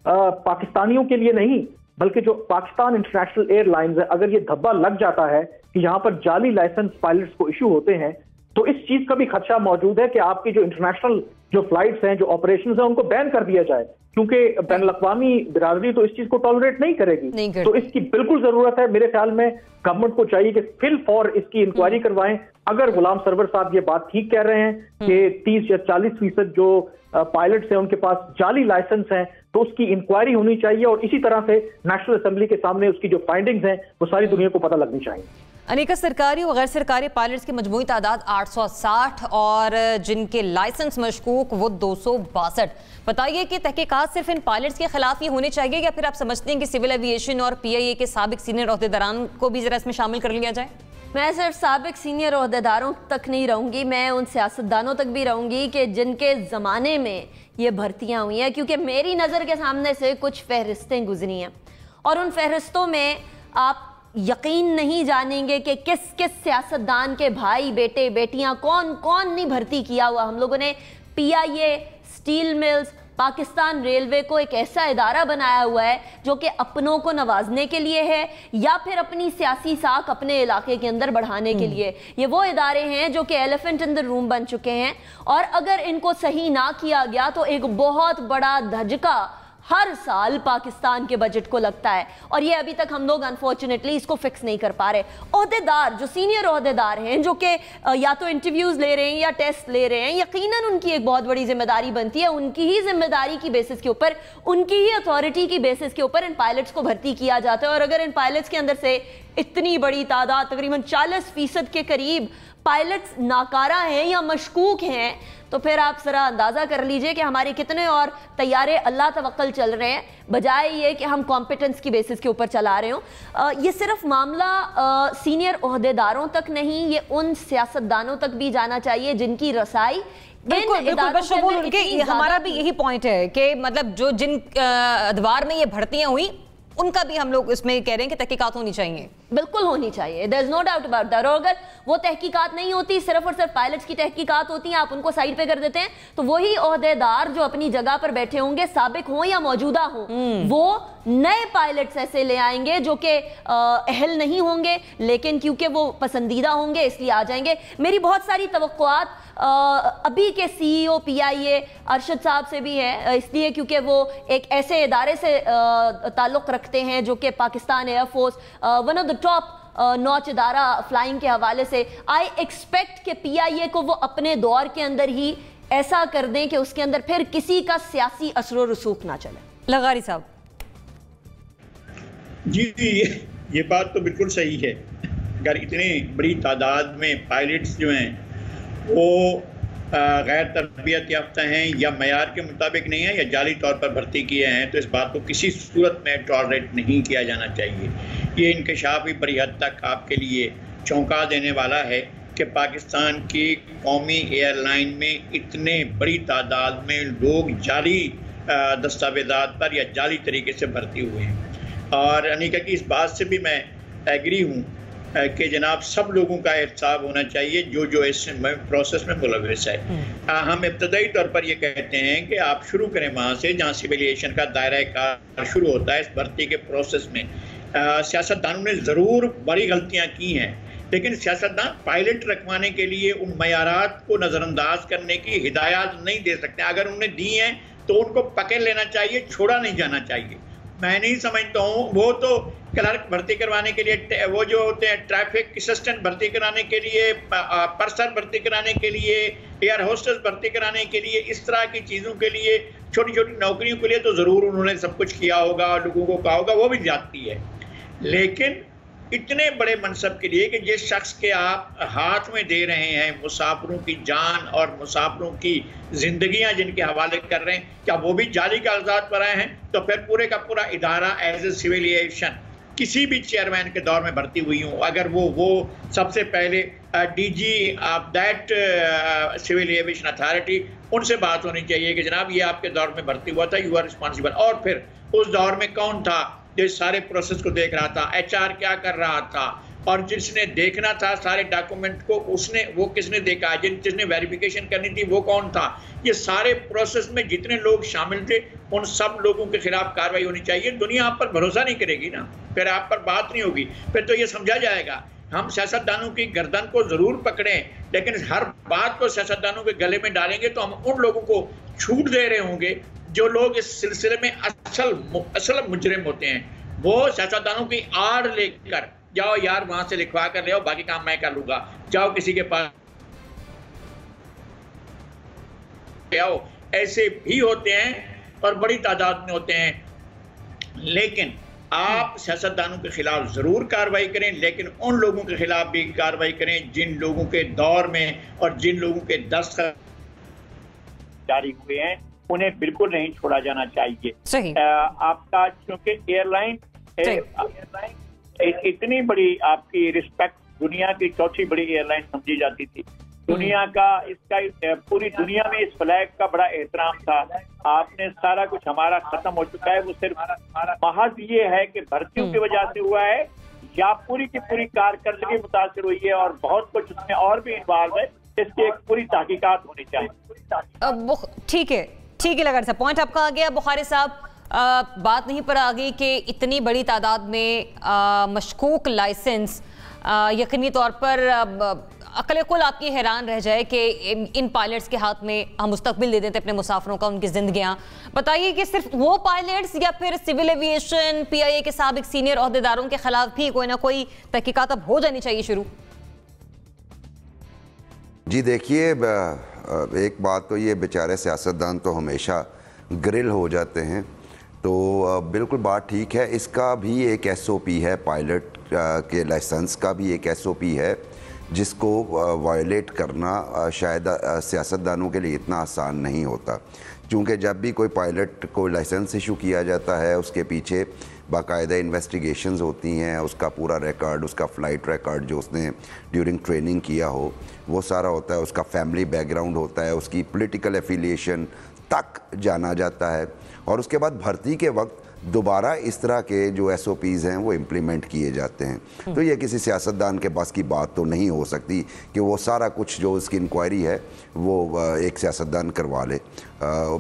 पाकिस्तानियों के लिए नहीं बल्कि जो पाकिस्तान इंटरनेशनल एयरलाइंस है, अगर ये धब्बा लग जाता है कि यहाँ पर जाली लाइसेंस पायलट्स को इशू होते हैं तो इस चीज का भी खदशा मौजूद है कि आपकी जो इंटरनेशनल जो फ्लाइट्स हैं, जो ऑपरेशंस हैं, उनको बैन कर दिया जाए, क्योंकि बैनुल-अक़वामी बिरादरी तो इस चीज को टॉलरेट नहीं करेगी। तो इसकी बिल्कुल जरूरत है। मेरे ख्याल में गवर्नमेंट को चाहिए कि फिल फॉर इसकी इंक्वायरी करवाएं। अगर गुलाम सरवर साहब ये बात ठीक कह रहे हैं कि 30 या 40% जो पायलट्स हैं उनके पास जाली लाइसेंस हैं, तो उसकी इंक्वायरी होनी चाहिए और इसी तरह से नेशनल असेंबली के सामने उसकी जो फाइंडिंग्स हैं वो सारी दुनिया को पता लगनी चाहिए। अनेका सरकारी और गैर सरकारी पायलट्स की मजमूई तादाद 860 और जिनके लाइसेंस मशकूक वो 262। बताइए कि तहकीकात सिर्फ इन पायलट्स के खिलाफ ही होनी चाहिए या फिर आप समझते हैं कि सिविल एविएशन और PIA के साबिक सीनियर ओहदेदारान को भी जरा इसमें शामिल कर लिया जाए? मैं सिर्फ साबिक सीनियर ओहदेदारों तक नहीं रहूँगी, मैं उन सियासतदानों तक भी रहूँगी कि जिनके ज़माने में ये भर्तियाँ हुई हैं, क्योंकि मेरी नज़र के सामने से कुछ फहरिस्तें गुजरी हैं और उन फहरिस्तों में आप यकीन नहीं जानेंगे कि किस किस सियासतदान के भाई बेटे बेटियां कौन कौन नहीं भर्ती किया हुआ। हम लोगों ने PIA, steel mills, Pakistan railway को एक ऐसा इदारा बनाया हुआ है जो कि अपनों को नवाजने के लिए है या फिर अपनी सियासी साख अपने इलाके के अंदर बढ़ाने के लिए। ये वो इदारे हैं जो कि एलिफेंट इन द रूम बन चुके हैं और अगर इनको सही ना किया गया तो एक बहुत बड़ा धचका हर साल पाकिस्तान के बजट को लगता है और ये अभी तक हम लोग अनफॉर्चुनेटली इसको फिक्स नहीं कर पा रहे। ओहदेदार जो सीनियर ओहदेदार हैं जो कि या तो इंटरव्यूज ले रहे हैं या टेस्ट ले रहे हैं, यकीनन उनकी एक बहुत बड़ी जिम्मेदारी बनती है, उनकी ही जिम्मेदारी की बेसिस के ऊपर, उनकी ही अथॉरिटी की बेसिस के ऊपर इन पायलट्स को भर्ती किया जाता है। और अगर इन पायलट्स के अंदर से इतनी बड़ी तादाद तकरीबन 40% के करीब पायलट्स नाकारा हैं या मशकूक हैं, तो फिर आप ज़रा अंदाज़ा कर लीजिए कि हमारे कितने और तैयारे अल्लाह तवक्कल चल रहे हैं, बजाय ये कि हम कॉम्पिटेंस की बेसिस के ऊपर चला रहे हों। ये सिर्फ मामला सीनियर ओहदेदारों तक नहीं, ये उन सियासतदानों तक भी जाना चाहिए जिनकी रसाई हमारा भी यही पॉइंट है कि मतलब जो जिन अदवार में ये भर्तियां हुई उनका भी हम लोग इसमें कह रहे हैं कि तहकीकात होनी चाहिए। बिल्कुल होनी चाहिए, there is no doubt about that. और अगर वो तहकीकात नहीं होती, सिर्फ और सिर्फ पायलट्स की तहकीकात होती हैं, आप उनको साइड पे कर देते हैं, तो वही ओहदेदार जो अपनी जगह पर बैठे होंगे, साबिक हों या मौजूदा हों, वो नए पायलट्स ऐसे ले आएंगे जो कि अहल नहीं होंगे, लेकिन क्योंकि वो पसंदीदा होंगे इसलिए आ जाएंगे। मेरी बहुत सारी तवक्कुआत अभी के CEO PIA अरशद साहब से भी है, इसलिए क्योंकि वो एक ऐसे इदारे से ताल्लुक़ रखते हैं जो कि Pakistan air force one of the top notch इदारा फ्लाइंग के हवाले से। आई एक्सपेक्ट कि PIA को वो अपने दौर के अंदर ही ऐसा कर दें कि उसके अंदर फिर किसी का सियासी असर रसूख ना चले। लगारी साहब जी, ये बात तो बिल्कुल सही है। अगर इतनी बड़ी तादाद में पायलट्स जो हैं वो गैर तरबियत याफ्ता हैं या मयार के मुताबिक नहीं है या जाली तौर पर भर्ती किए हैं, तो इस बात को किसी सूरत में टॉलरेट नहीं किया जाना चाहिए। ये इंकशाफ भी बड़ी हद तक आपके लिए चौंका देने वाला है कि पाकिस्तान की कौमी एयरलाइन में इतने बड़ी तादाद में लोग जाली दस्तावेज़ात पर या जाली तरीके से भर्ती हुए हैं। और अनिका की इस बात से भी मैं एग्री हूँ कि जनाब सब लोगों का एहतसाब होना चाहिए जो इस प्रोसेस में मुलविस है। हम इब्तदाई तौर पर ये कहते हैं कि आप शुरू करें वहाँ से जहाँ सिविल एविएशन का दायरा कार शुरू होता है। इस भर्ती के प्रोसेस में सियासतदानों ने ज़रूर बड़ी गलतियाँ की हैं, लेकिन सियासतदान पायलट रखवाने के लिए उन मयारात को नज़रअंदाज करने की हिदायत नहीं दे सकते। अगर उन्होंने दी हैं तो उनको पकड़ लेना चाहिए, छोड़ा नहीं जाना चाहिए। मैं नहीं समझता हूँ वो तो क्लर्क भर्ती करवाने के लिए, वो जो होते हैं ट्रैफिक असिस्टेंट भर्ती कराने के लिए, पर्सर भर्ती कराने के लिए, एयर होस्टेस भर्ती कराने के लिए, इस तरह की चीज़ों के लिए, छोटी छोटी नौकरियों के लिए तो ज़रूर उन्होंने सब कुछ किया होगा और लोगों को कहा होगा, वो भी जाती है। लेकिन इतने बड़े मनसब के लिए कि जिस शख्स के आप हाथ में दे रहे हैं मुसाफिरों की जान और मुसाफिरों की जिंदगियां जिनके हवाले कर रहे हैं, क्या वो भी जाली कागजात पर आए हैं? तो फिर पूरे का पूरा इदारा एज ए सिविल एविएशन किसी भी चेयरमैन के दौर में भर्ती हुई हूँ, अगर वो सबसे पहले DG of that civil aviation authority, उनसे बात होनी चाहिए कि जनाब ये आपके दौर में भर्ती हुआ था, यू आर रिस्पॉन्सिबल। और फिर उस दौर में कौन था जो सारे प्रोसेस को देख रहा था, HR क्या कर रहा था, और जिसने देखना था सारे डॉक्यूमेंट को वो किसने देखा, जिसने वेरिफिकेशन करनी थी वो कौन था। ये सारे प्रोसेस में जितने लोग शामिल थे उन सब लोगों के खिलाफ कार्रवाई होनी चाहिए। दुनिया आप पर भरोसा नहीं करेगी ना, फिर आप पर बात नहीं होगी, फिर तो ये समझा जाएगा। हम सियासतदानों की गर्दन को ज़रूर पकड़ें, लेकिन हर बात को सियासतदानों के गले में डालेंगे तो हम उन लोगों को छूट दे रहे होंगे जो लोग इस सिलसिले में असल मुजरिम होते हैं। वो सियासतदानों की आड़ लेकर जाओ यार वहां से लिखवा कर ले आओ, बाकी काम मैं कर लूंगा, जाओ किसी के पास आओ, ऐसे भी होते हैं और बड़ी तादाद में होते हैं। लेकिन आप सियासतदानों के खिलाफ जरूर कार्रवाई करें, लेकिन उन लोगों के खिलाफ भी कार्रवाई करें जिन लोगों के दौर में और जिन लोगों के दस्तखत जारी हुए हैं, उन्हें बिल्कुल नहीं छोड़ा जाना चाहिए। सही। आपका चूंकि एयरलाइन इतनी बड़ी आपकी रिस्पेक्ट, दुनिया की चौथी बड़ी एयरलाइन समझी जाती थी, दुनिया का इसका पूरी दुनिया में इस फ्लैग का बड़ा एहतराम था। आपने सारा कुछ हमारा खत्म हो चुका है, वो सिर्फ महज ये है कि भर्तियों की वजह से हुआ है या पूरी की पूरी कारकर्दगी मुतासिर हुई है, और बहुत कुछ उसमें और भी इन्वॉल्व है, इसकी एक पूरी तहकीकात होनी चाहिए। ठीक है लगा साहब, पॉइंट आपका आ गया। बुखारी साहब, बात नहीं पर आ गई कि इतनी बड़ी तादाद में मशकूक लाइसेंस यकीनी तौर पर अकल कुल आपकी हैरान रह जाए कि इन पायलट्स के हाथ में हम मुस्तकबिल दे देते अपने मुसाफिरों का, उनकी जिंदगियां। बताइए कि सिर्फ वो पायलट्स या फिर सिविल एविएशन PIA के साबिक सीनियर ओहदेदारों के खिलाफ भी कोई ना कोई तहकीकात अब हो जानी चाहिए शुरू? जी देखिए, एक बात तो ये बेचारे सियासतदान तो हमेशा ग्रिल हो जाते हैं, तो बिल्कुल बात ठीक है। इसका भी एक SOP है, पायलट के लाइसेंस का भी एक SOP है जिस को वायलेट करना शायद सियासतदानों के लिए इतना आसान नहीं होता, क्योंकि जब भी कोई पायलट को लाइसेंस इशू किया जाता है उसके पीछे बाकायदा इन्वेस्टिगेशंस होती हैं, उसका पूरा रिकॉर्ड, उसका फ़्लाइट रिकॉर्ड जो उसने ड्यूरिंग ट्रेनिंग किया हो वो सारा होता है, उसका फैमिली बैकग्राउंड होता है, उसकी पॉलिटिकल एफिलिएशन तक जाना जाता है, और उसके बाद भर्ती के वक्त दोबारा इस तरह के जो SOPs हैं वो इम्प्लीमेंट किए जाते हैं। तो ये किसी सियासतदान के पास की बात तो नहीं हो सकती कि वो सारा कुछ जो उसकी इंक्वायरी है वो एक सियासतदान करवा ले।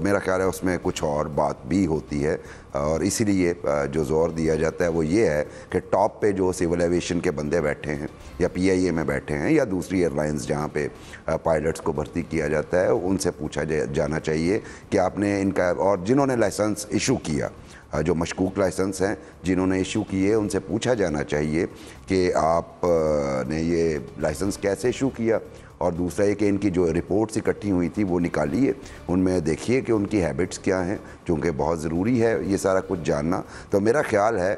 मेरा ख्याल है उसमें कुछ और बात भी होती है, और इसीलिए जो ज़ोर दिया जाता है वो ये है कि टॉप पे जो सिविल एविएशन के बंदे बैठे हैं या PIA में बैठे हैं या दूसरी एयरलाइंस जहाँ पे पायलट्स को भर्ती किया जाता है, उनसे पूछा जाना चाहिए कि आपने इनका, और जिन्होंने लाइसेंस इशू किया, जो मशकूक लाइसेंस हैं जिन्होंने इशू किए, उनसे पूछा जाना चाहिए कि आपने ये लाइसेंस कैसे इशू किया, और दूसरा ये कि इनकी जो रिपोर्ट्स इकट्ठी हुई थी वो निकालिए, उनमें देखिए कि उनकी हैबिट्स क्या हैं, क्योंकि बहुत ज़रूरी है ये सारा कुछ जानना। तो मेरा ख्याल है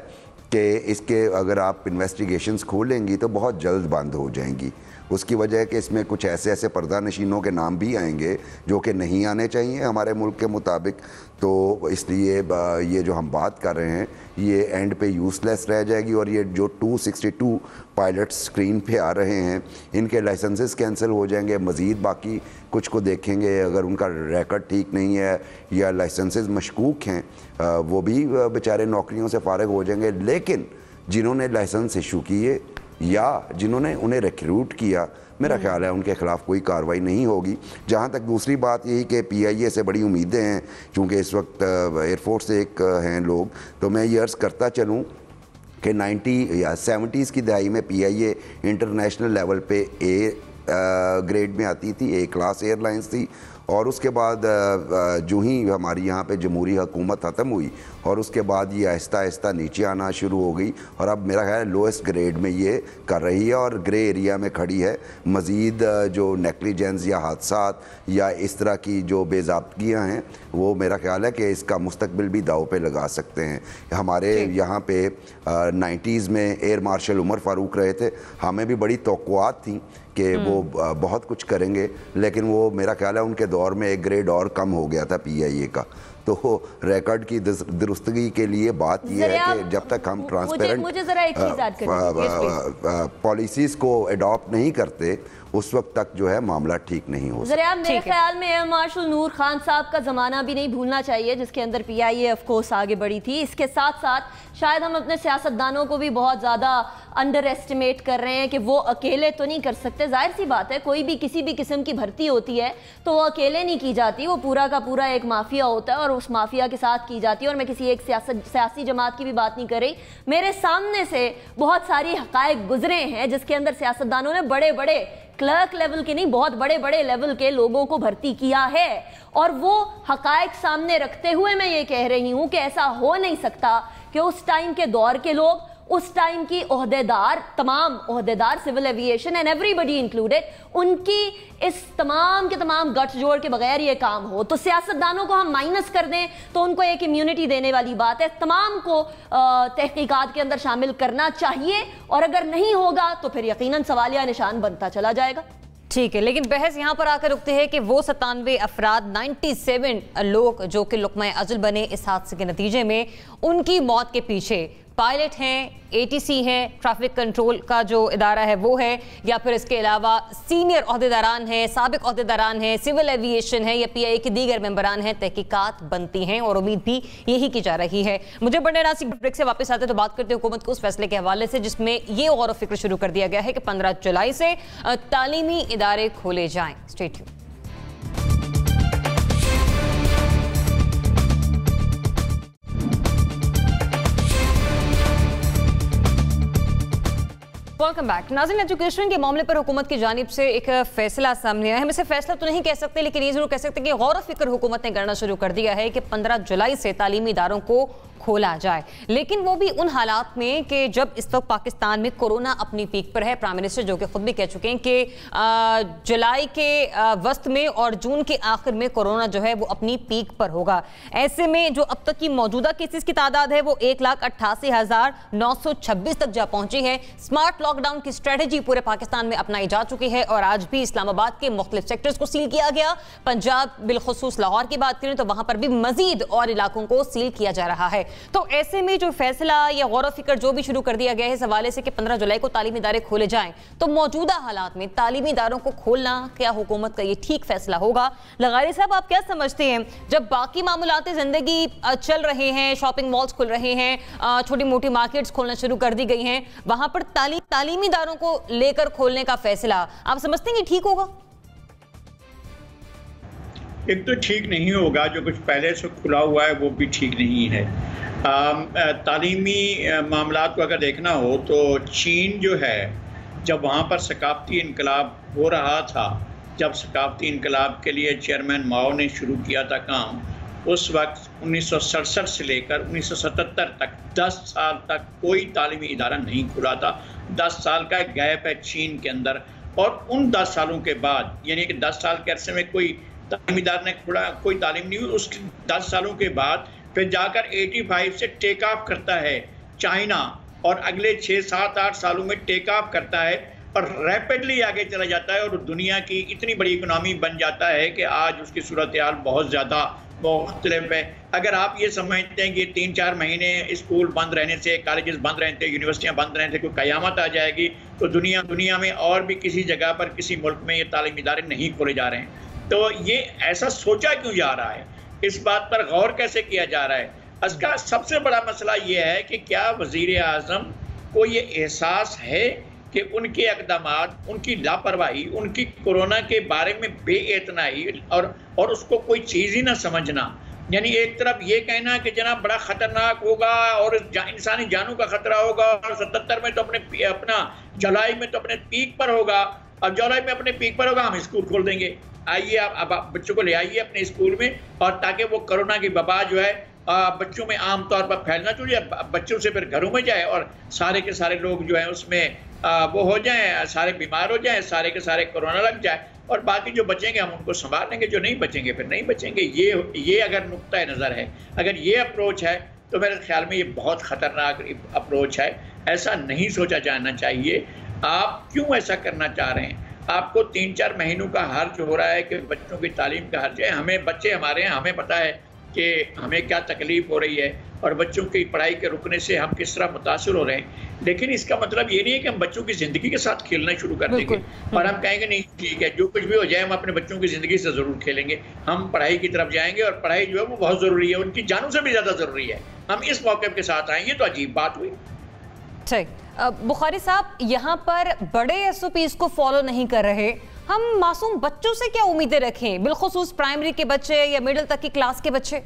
कि इसके अगर आप इन्वेस्टिगेशंस खोलेंगी तो बहुत जल्द बंद हो जाएंगी। उसकी वजह है कि इसमें कुछ ऐसे ऐसे पर्दा नशीनों के नाम भी आएंगे जो कि नहीं आने चाहिए हमारे मुल्क के मुताबिक। तो इसलिए ये जो हम बात कर रहे हैं ये एंड पे यूज़लेस रह जाएगी, और ये जो 262 पायलट स्क्रीन पे आ रहे हैं इनके लाइसेंसेस कैंसिल हो जाएंगे। मज़ीद बाकी कुछ को देखेंगे, अगर उनका रिकॉर्ड ठीक नहीं है या लाइसेंसेस मशकूक हैं वो भी बेचारे नौकरियों से फारिग हो जाएंगे। लेकिन जिन्होंने लाइसेंस इशू किए या जिन्होंने उन्हें रिक्रूट किया, मेरा ख्याल है उनके ख़िलाफ़ कोई कार्रवाई नहीं होगी। जहाँ तक दूसरी बात यही कि PIA से बड़ी उम्मीदें हैं, क्योंकि इस वक्त एयरफोर्स से एक हैं लोग, तो मैं ये अर्ज़ करता चलूँ कि 90 या 70s की दहाई में PIA इंटरनेशनल लेवल पे A ग्रेड में आती थी, A क्लास एयरलाइंस थी, और उसके बाद जो ही हमारी यहाँ पे जमहूरी हुकूमत ख़त्म हुई और उसके बाद ये आहिस्ता आहिस्ता नीचे आना शुरू हो गई, और अब मेरा ख्याल है लोएस्ट ग्रेड में ये कर रही है और ग्रे एरिया में खड़ी है। मज़ीद जो नेग्लिजेंस या हादसात या इस तरह की जो बेज़ाब्तगियाँ हैं वो मेरा ख्याल है कि इसका मुस्तकबिल भी दाव पे लगा सकते हैं। हमारे यहाँ पे 90s में एयर मार्शल उमर फ़ारूक रहे थे, हमें भी बड़ी तवक्कुआत थी कि वो बहुत कुछ करेंगे, लेकिन वो मेरा ख्याल है उनके दौर में एक ग्रेड और कम हो गया था PIA का। तो रिकॉर्ड की दुरुस्तगी के लिए बात यह है कि जब तक हम ट्रांसपेरेंट पॉलिसीज़ को एडॉप्ट नहीं करते उस वक्त तक जो है मामला ठीक नहीं हो सकता। मेरे ख्याल में एयर मार्शल नूर खान साहब का ज़माना भी नहीं भूलना चाहिए जिसके अंदर PIA ऑफ कोर्स आगे बढ़ी थी। इसके साथ साथ शायद हम अपने सियासतदानों को भी बहुत ज़्यादा अंडर एस्टिमेट कर रहे हैं कि वो अकेले तो नहीं कर सकते। जाहिर सी बात है, कोई भी किसी भी किस्म की भर्ती होती है तो वो अकेले नहीं की जाती, वो पूरा का पूरा एक माफिया होता है और उस माफिया के साथ की जाती है। और मैं किसी एक सियासी जमात की भी बात नहीं कर रही, मेरे सामने से बहुत सारी हक़ाइक़ गुजरे हैं जिसके अंदर सियासतदानों ने बड़े बड़े क्लर्क लेवल के नहीं, बहुत बड़े बड़े लेवल के लोगों को भर्ती किया है, और वो हक़ाइक़ सामने रखते हुए मैं ये कह रही हूँ कि ऐसा हो नहीं सकता कि उस टाइम के दौर के लोग, उस टाइम की ओहदेदार, तमाम ओहदेदार civil aviation and everybody included, उनकी इस तमाम के तमाम गठ जोड़ के बगैर ये काम हो। तो सियासतदानों को हम माइनस कर दें तो उनको एक इम्यूनिटी देने वाली बात है। तमाम को तहकीकात के अंदर शामिल करना चाहिए, और अगर नहीं होगा तो फिर यकीनन सवालिया निशान बनता चला जाएगा। ठीक है, लेकिन बहस यहाँ पर आकर रुकती है कि वो 97 अफराद, 97 लोग जो कि लुक़मा अजल बने इस हादसे के नतीजे में, उनकी मौत के पीछे पायलट हैं, ATC हैं, ट्रैफिक कंट्रोल का जो इदारा है वो है, या फिर इसके अलावा सीनियर ओहदेदारान हैं, साबिक ओहदेदारान हैं, सिविल एविएशन है या PIA के दीगर मेंबरान हैं। तहकीकात बनती हैं और उम्मीद भी यही की जा रही है। मुझे बड़े नासिक ब्रेक से वापस आते तो बात करते हैं हुकूमत को उस फैसले के हवाले से जिसमें ये गौर व फिक्र शुरू कर दिया गया है कि 15 जुलाई से तालीमी इदारे खोले जाएं। Stay tuned. Welcome back. नाज़रीन, एजुकेशन के मामले पर हुकूमत की जानिब से एक फैसला सामने आया है। हम इसे फैसला तो नहीं कह सकते, लेकिन ये जरूर कह सकते हैं कि गौर व फिक्र हुकूमत ने करना शुरू कर दिया है कि 15 जुलाई से तालीमी इदारों को کھولا جائے، لیکن وہ بھی ان حالات میں کہ جب اس وقت پاکستان میں کورونا اپنی پیک پر ہے. پرائم منسٹر جو کہ خود بھی کہہ چکے ہیں کہ جولائی کے وسط میں اور جون کے آخر میں کورونا جو ہے وہ اپنی پیک پر ہوگا. ایسے میں جو اب تک کی موجودہ کیسز کی تعداد ہے وہ 1,88,926 تک جا پہنچی ہے. سمارٹ لاک ڈاؤن کی اسٹریٹجی پورے پاکستان میں اپنائی جا چکی ہے اور آج بھی اسلام آباد کے مختلف سیکٹرز کو سیل کیا گیا. پنجاب بالخصوص لاہور کی بات کریں تو وہاں پر بھی مزید اور علاقوں کو سیل کیا جا رہا ہے. تو ایسے میں جو فیصلہ یا غور و فکر جو بھی شروع کر دیا گیا ہے اس حوالے سے کہ 15 جولائی کو تعلیمی ادارے کھولے جائیں، تو موجودہ حالات میں تعلیمی اداروں کو کھولنا کیا حکومت کا یہ ٹھیک فیصلہ ہوگا؟ لغاری صاحب آپ کیا سمجھتے ہیں جب باقی معاملات زندگی چل رہے ہیں، شاپنگ مالز کھل رہے ہیں، چھوٹی موٹی مارکیٹس کھولنا شروع کر دی گئی ہیں، وہاں پر تعلیمی اداروں کو لے کر کھولنے کا فیصلہ آپ سمجھتے ہیں کہ ٹھیک ہوگا؟ ایک تو ٹھیک نہیں ہوگا، جو کچھ پہلے سے کھلا ہوا ہے وہ بھی ٹھیک نہیں ہے. تعلیمی معاملات کو اگر دیکھنا ہو تو چین جو ہے جب وہاں پر ثقافتی انقلاب ہو رہا تھا، جب ثقافتی انقلاب کے لیے چیئرمین ماؤ نے شروع کیا تھا کام، اس وقت 1967 سے لے کر 1977 تک 10 سال تک کوئی تعلیمی ادارہ نہیں کھلا تھا. 10 سال کا گیپ ہے چین کے اندر، اور ان 10 سالوں کے بعد یعنی کہ 10 سال کے عرصے میں کوئی تعلیمی ادارہ نے کھلا، کوئی تعلیم نہیں ہوئی. اس 10 سالوں کے بعد پھر جا کر 85 سے ٹیک آف کرتا ہے چائنا، اور اگلے 6 7 8 سالوں میں ٹیک آف کرتا ہے اور ریپڈلی آگے چلا جاتا ہے اور دنیا کی اتنی بڑی اکنامی بن جاتا ہے کہ آج اس کی صورتحال بہت زیادہ مختلف ہے. اگر آپ یہ سمجھتے ہیں کہ 3-4 مہینے اسکول بند رہنے سے، کالجز بند رہنے سے، یونیورسٹیاں بند رہنے سے کوئی قیامت آ جائے گی، تو دنیا میں اور بھی کسی جگہ پر کسی ملک میں یہ تعلیمی ادارے نہیں کھولے جا رہے ہیں. تو یہ ایسا سوچا کیوں جا رہا ہے؟ اس بات پر غور کیسے کیا جا رہا ہے؟ اس کا سب سے بڑا مسئلہ یہ ہے کہ کیا وزیر اعظم کو یہ احساس ہے کہ ان کے اقدامات، ان کی لاپرواہی، ان کی کورونا کے بارے میں بے اعتنائی اور اس کو کوئی چیز ہی نہ سمجھنا، یعنی ایک طرف یہ کہنا کہ جناب بڑا خطرناک ہوگا اور انسانی جانوں کا خطرہ ہوگا، اور 77 میں تو اپنا جولائی میں تو اپنے پیک پر ہوگا، اب جولائی میں اپنے پیک پر ہوگا، ہم اسکول کھول دیں گے. آئیے آپ بچوں کو لے آئیے اپنے اسکول میں، اور تاکہ وہ کورونا کی وبا جو ہے بچوں میں عام طور پر پھیلنا چاہیے، بچوں سے پھر گھروں میں جائے اور سارے کے سارے لوگ جو ہیں اس میں وہ ہو جائیں، سارے بیمار ہو جائیں، سارے کے سارے کورونا لگ جائے، اور باقی جو بچیں گے ہم ان کو سنبھال لیں گے، جو نہیں بچیں گے پھر نہیں بچیں گے. یہ اگر نقطۂ نظر ہے، اگر یہ اپروچ ہے تو میرے خیال میں یہ بہت خطرناک اپروچ ہے. ایسا نہیں سوچا جانا چاہیے. آپ کیوں ایسا کرنا چاہ رہے ہیں؟ آپ کو 3-4 مہینوں کا حرج ہو رہا ہے کہ بچوں کی تعلیم کا حرج ہے. ہمیں بچے ہمارے ہیں، ہمیں پتہ ہے کہ ہمیں کیا تکلیف ہو رہی ہے اور بچوں کی پڑھائی کے رکنے سے ہم کس طرح متاثر ہو رہے ہیں. لیکن اس کا مطلب یہ نہیں ہے کہ ہم بچوں کی زندگی کے ساتھ کھیلنا شروع کر دیں گے اور ہم کہیں گے نہیں ٹھیک ہے جو کچھ بھی ہو جائے ہم اپنے بچوں کی زندگی سے ضرور کھیلیں گے. ہم پڑھائی کی طرف جائیں گے اور پڑھائی جو ہے وہ بہت ضروری ہے، ان کی جانوں سے بھی زیادہ ضروری ہے. ہم اس موقع کے ساتھ آئیں گے تو عجیب بات ہوئی. ٹھیک، بخاری صاحب یہاں پر بڑے SOPs کو فالو نہیں کر رہے، ہم معصوم بچوں سے کیا امیدیں رکھیں، بالخصوص پرائمری کے بچے یا میڈل تک کی کلاس کے بچے؟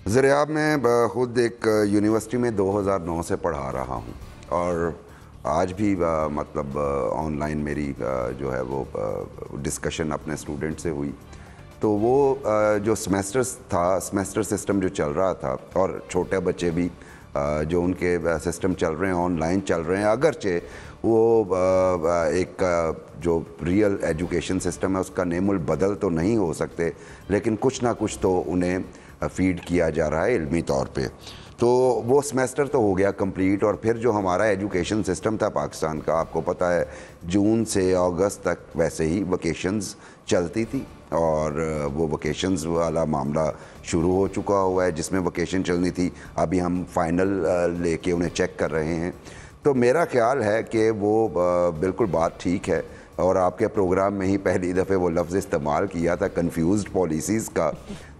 ذریعہ میں خود ایک یونیورسٹی میں 2009 سے پڑھا رہا ہوں، اور آج بھی مطلب آن لائن میری جو ہے وہ ڈسکشن اپنے اسٹوڈنٹ سے ہوئی. تو وہ جو سیمیسٹر سسٹم جو چل رہا تھا، اور چھوٹے بچے بھی جو ان کے سسٹم چل رہے ہیں آن لائن چل رہے ہیں، اگرچہ وہ ایک جو ریئل ایجوکیشن سسٹم ہے اس کا نیم البدل تو نہیں ہو سکتے، لیکن کچھ نہ کچھ تو انہیں فیڈ کیا جا رہا ہے علمی طور پہ. تو وہ سیمیسٹر تو ہو گیا کمپلیٹ، اور پھر جو ہمارا ایجوکیشن سسٹم تھا پاکستان کا، آپ کو پتہ ہے جون سے اگست تک ویسے ہی ویکیشنز چلتی تھی، اور وہ ویکیشنز والا معاملہ شروع ہو چکا ہوا ہے. جس میں ویکیشن چلنی تھی ابھی ہم فائنل لے کے انہیں چیک کر رہے ہیں. تو میرا خیال ہے کہ وہ بالکل بات ٹھیک ہے، اور آپ کے پروگرام میں ہی پہلی دفعہ وہ لفظ استعمال کیا تھا کنفیوزڈ پالیسیز کا،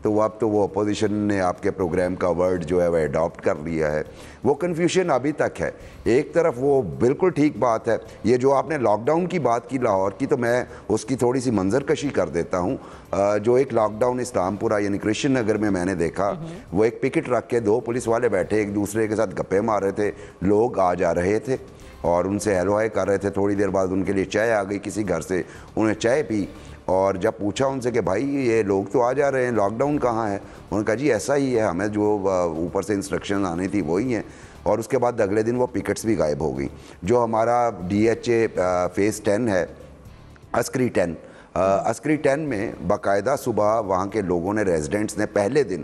تو اب تو وہ اپوزیشن نے آپ کے پروگرام کا ورڈ جو ہے وہ اڈاپٹ کر لیا ہے. وہ کنفیوژن ابھی تک ہے. ایک طرف وہ بالکل ٹھیک بات ہے، یہ جو آپ نے لاک ڈاؤن کی بات کی لاہور کی، تو میں اس کی تھوڑی سی منظر کشی کر دیتا ہوں. جو ایک لاک ڈاؤن اسلام پورہ یعنی کرشن نگر میں نے دیکھا، وہ ایک پکٹ رکھ کے 2 پولیس والے بیٹھے ایک دوسرے کے ساتھ گپے مار رہے تھے، لوگ آ جا رہے تھے اور ان سے ہیلو ہائی کر رہے تھے. تھوڑی دیر بعد ان کے لیے چائے آ گئی کسی گھر سے، انہیں چائے پی اور جب پوچھا ان سے کہ بھائی یہ لوگ تو آ جا رہے ہیں, لاک ڈاؤن کہاں ہے, انہوں نے کہا جی ایسا ہی ہے, ہمیں جو اوپر سے انسٹرکشن آنی تھی وہی ہیں. اور اس کے بعد اگلے دن وہ پکٹس بھی غائب ہو گئی. جو ہمارا DHA فیز 10 ہے, عسکری 10, عسکری 10 میں باقاعدہ صبح وہاں کے لوگوں نے, ریزیڈنٹس نے پہلے دن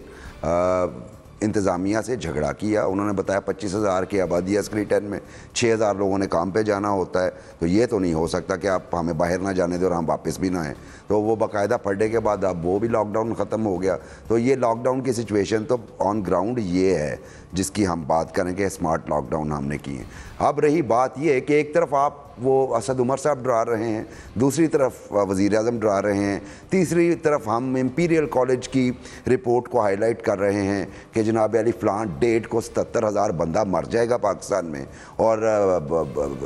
انتظامیہ سے جھگڑا کیا. انہوں نے بتایا 25,000 کی آبادی عسکری 10 میں 6,000 لوگوں نے کام پہ جانا ہوتا ہے, تو یہ تو نہیں ہو سکتا کہ آپ ہمیں باہر نہ جانے دیں اور ہم واپس بھی نہ آئیں. تو وہ باقاعدہ پڑھنے کے بعد اب وہ بھی لاک ڈاؤن ختم ہو گیا. تو یہ لاک ڈاؤن کی سچویشن تو آن گراؤنڈ یہ ہے جس کی ہم بات کریں کہ اسمارٹ لاک ڈاؤن ہم نے کی ہے. اب رہی بات یہ ہے کہ ایک طرف آپ وہ اسد عمر صاحب ڈرا رہے ہیں, دوسری طرف وزیر اعظم ڈرا رہے ہیں, تیسری طرف ہم امپیریل کالج کی رپورٹ کو ہائی لائٹ کر رہے ہیں کہ جناب علی فلاں ڈیٹ کو 77,000 بندہ مر جائے گا پاکستان میں اور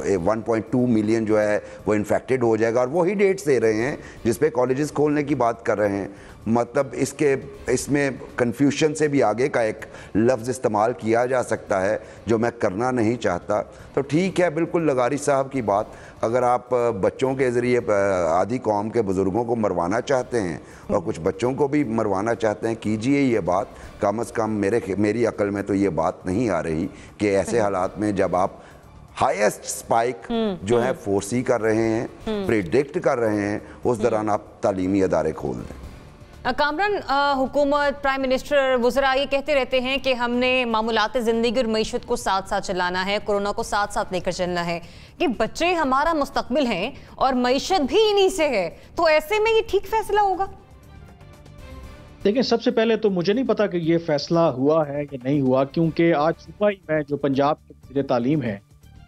1.2 ملین جو ہے وہ انفیکٹڈ ہو جائے گا, اور وہی ڈیٹس دے رہے ہیں جس پہ کالجز کھولنے کی بات کر رہے ہیں. مطلب اس میں کنفیوژن سے بھی آگے کا ایک لفظ استعمال کیا جا سکتا ہے جو میں کرنا نہیں چاہتا. تو ٹھیک ہے, بالکل لغاری صاحب کی بات, اگر آپ بچوں کے ذریعے آدھی قوم کے بزرگوں کو مروانا چاہتے ہیں اور کچھ بچوں کو بھی مروانا چاہتے ہیں, کیجئے یہ بات. کم از کم میری عقل میں تو یہ بات نہیں آ رہی کہ ایسے حالات میں جب آپ ہائیسٹ سپائک جو ہے فورسی کر رہے ہیں, پریڈکٹ کر رہے ہیں, اس دوران آپ تعلیمی ادارے کھول دیں. کامران, حکومت, پرائم منسٹر, وزراء یہ کہتے رہتے ہیں کہ ہم نے معمولات زندگی اور معیشت کو ساتھ ساتھ چلانا ہے, کورونا کو ساتھ ساتھ لے کر چلنا ہے, کہ بچے ہمارا مستقبل ہیں اور معیشت بھی انہی سے ہے, تو ایسے میں یہ ٹھیک فیصلہ ہوگا؟ دیکھیں, سب سے پہلے تو مجھے نہیں پتا کہ یہ فیصلہ ہوا ہے یا نہیں ہوا, کیونکہ آج صبح ہی میں جو پنجاب کے وزیر تعلیم ہے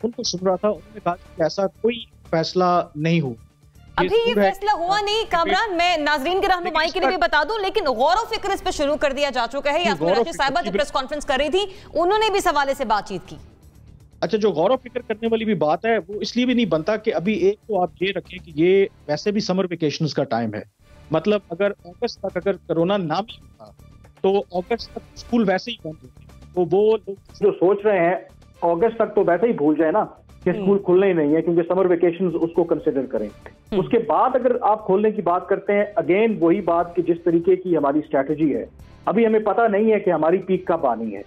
ان کو سن رہا تھا, انہوں نے کہا کہ ایسا کوئی فیصلہ نہیں ہوا. ابھی یہ فیصلہ ہوا نہیں کامران, میں ناظرین کے رہنمائی کے لیے بھی بتا دوں, لیکن غور و فکر اس پہ شروع کر دیا جا چکا ہے. یاسمین راشد صاحبہ جو پریس کانفرنس کر رہی تھی انہوں نے بھی اس حوالے سے بات چیت کی. اچھا, جو غور و فکر کرنے والی بھی بات ہے وہ اس لیے بھی نہیں بنتا کہ ابھی ایک تو آپ یہ رکھیں کہ یہ ویسے بھی سمر ویکیشنز کا ٹائم ہے. مطلب اگر اگست تک اگر کرونا نہ بھی ہوتا تو اگست تک اسکول ویسے ہی بند ہوتے, تو وہ لوگ جو سوچ رہے ہیں اگست تک تو ویسے ہی بھول جائے نا کہ اسکول کھلنا ہی نہیں ہے, کیونکہ سمر ویکیشنز اس کو کنسیڈر کریں. اس کے بعد اگر آپ کھولنے کی بات کرتے ہیں, اگین وہی بات کہ جس طریقے کی ہماری اسٹریٹجی ہے, ابھی ہمیں پتہ نہیں ہے کہ ہماری پیک کب آنی ہے,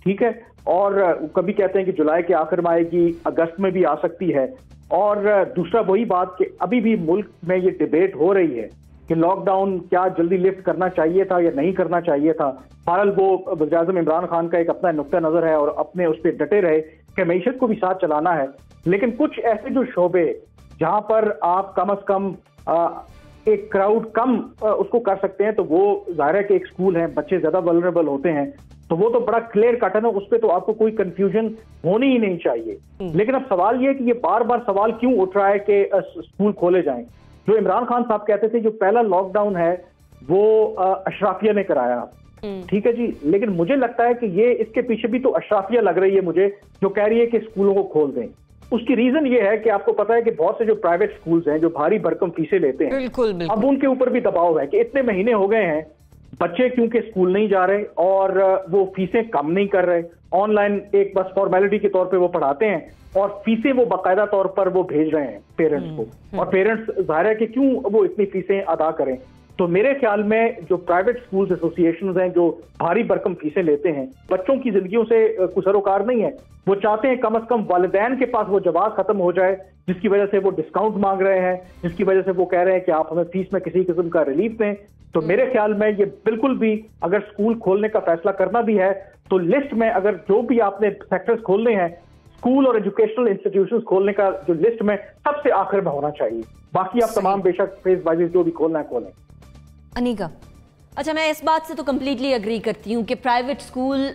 ٹھیک ہے, اور کبھی کہتے ہیں کہ جولائی کے آخر میں آئے گی, اگست میں بھی آ سکتی ہے. اور دوسرا وہی بات کہ ابھی بھی ملک میں یہ ڈیبیٹ ہو رہی ہے کہ لاک ڈاؤن کیا جلدی لفٹ کرنا چاہیے تھا یا نہیں کرنا چاہیے تھا. بہرحال وہ وزیر اعظم عمران خان کا ایک اپنا نقطہ نظر ہے اور اپنے اس پہ ڈٹے رہے کہ معیشت کو بھی ساتھ چلانا ہے, لیکن کچھ ایسے جو شعبے جہاں پر آپ کم از کم ایک کراؤڈ کم اس کو کر سکتے ہیں, تو وہ ظاہر ہے کہ ایک اسکول ہے, بچے زیادہ ولنریبل ہوتے ہیں, تو وہ تو بڑا کلیئر کٹ ہے نا, اس پہ تو آپ کو کوئی کنفیوژن ہونی ہی نہیں چاہیے. لیکن اب سوال یہ ہے کہ یہ بار بار سوال کیوں اٹھ رہا ہے کہ اسکول کھولے جائیں. جو عمران خان صاحب کہتے تھے جو پہلا لاک ڈاؤن ہے وہ اشرافیہ نے کرایا, ٹھیک ہے جی, لیکن مجھے لگتا ہے کہ یہ اس کے پیچھے بھی تو اشرافیہ لگ رہی ہے مجھے, جو کہہ رہی ہے کہ اسکولوں کو کھول دیں. اس کی ریزن یہ ہے کہ آپ کو پتا ہے کہ بہت سے جو پرائیویٹ سکولز ہیں جو بھاری بھرکم فیسیں لیتے ہیں, اب ان کے اوپر بھی دباؤ ہے کہ اتنے مہینے ہو گئے ہیں, بچے کیونکہ اسکول نہیں جا رہے اور وہ فیسیں کم نہیں کر رہے, آن لائن ایک بس فارمیلٹی کے طور پہ وہ پڑھاتے ہیں اور فیسیں وہ باقاعدہ طور پر وہ بھیج رہے ہیں پیرنٹس کو, اور پیرنٹس ظاہر ہے کہ کیوں وہ اتنی فیسیں ادا کریں. تو میرے خیال میں جو پرائیویٹ سکولز ایسوسیشنز ہیں جو بھاری بھرکم فیسیں لیتے ہیں, بچوں کی زندگیوں سے کوئی سروکار نہیں ہے, وہ چاہتے ہیں کم از کم والدین کے پاس وہ جواز ختم ہو جائے, جس کی وجہ سے وہ ڈسکاؤنٹ مانگ رہے ہیں, جس کی وجہ سے وہ کہہ رہے ہیں کہ آپ ہمیں فیس میں کسی قسم کا ریلیف دیں. تو میرے خیال میں یہ بالکل بھی اگر اسکول کھولنے کا فیصلہ کرنا بھی ہے تو لسٹ میں اگر جو بھی آپ نے سیکٹرز کھولنے ہیں, اسکول اور ایجوکیشنل انسٹیٹیوشنز کھولنے کا جو لسٹ میں سب سے آخر میں ہونا چاہیے. باقی آپ تمام بے شک فیز وائز جو بھی کھولنا ہے کھولیں. انیکا, اچھا میں اس بات سے تو کمپلیٹلی اگری کرتی ہوں کہ پرائیویٹ اسکول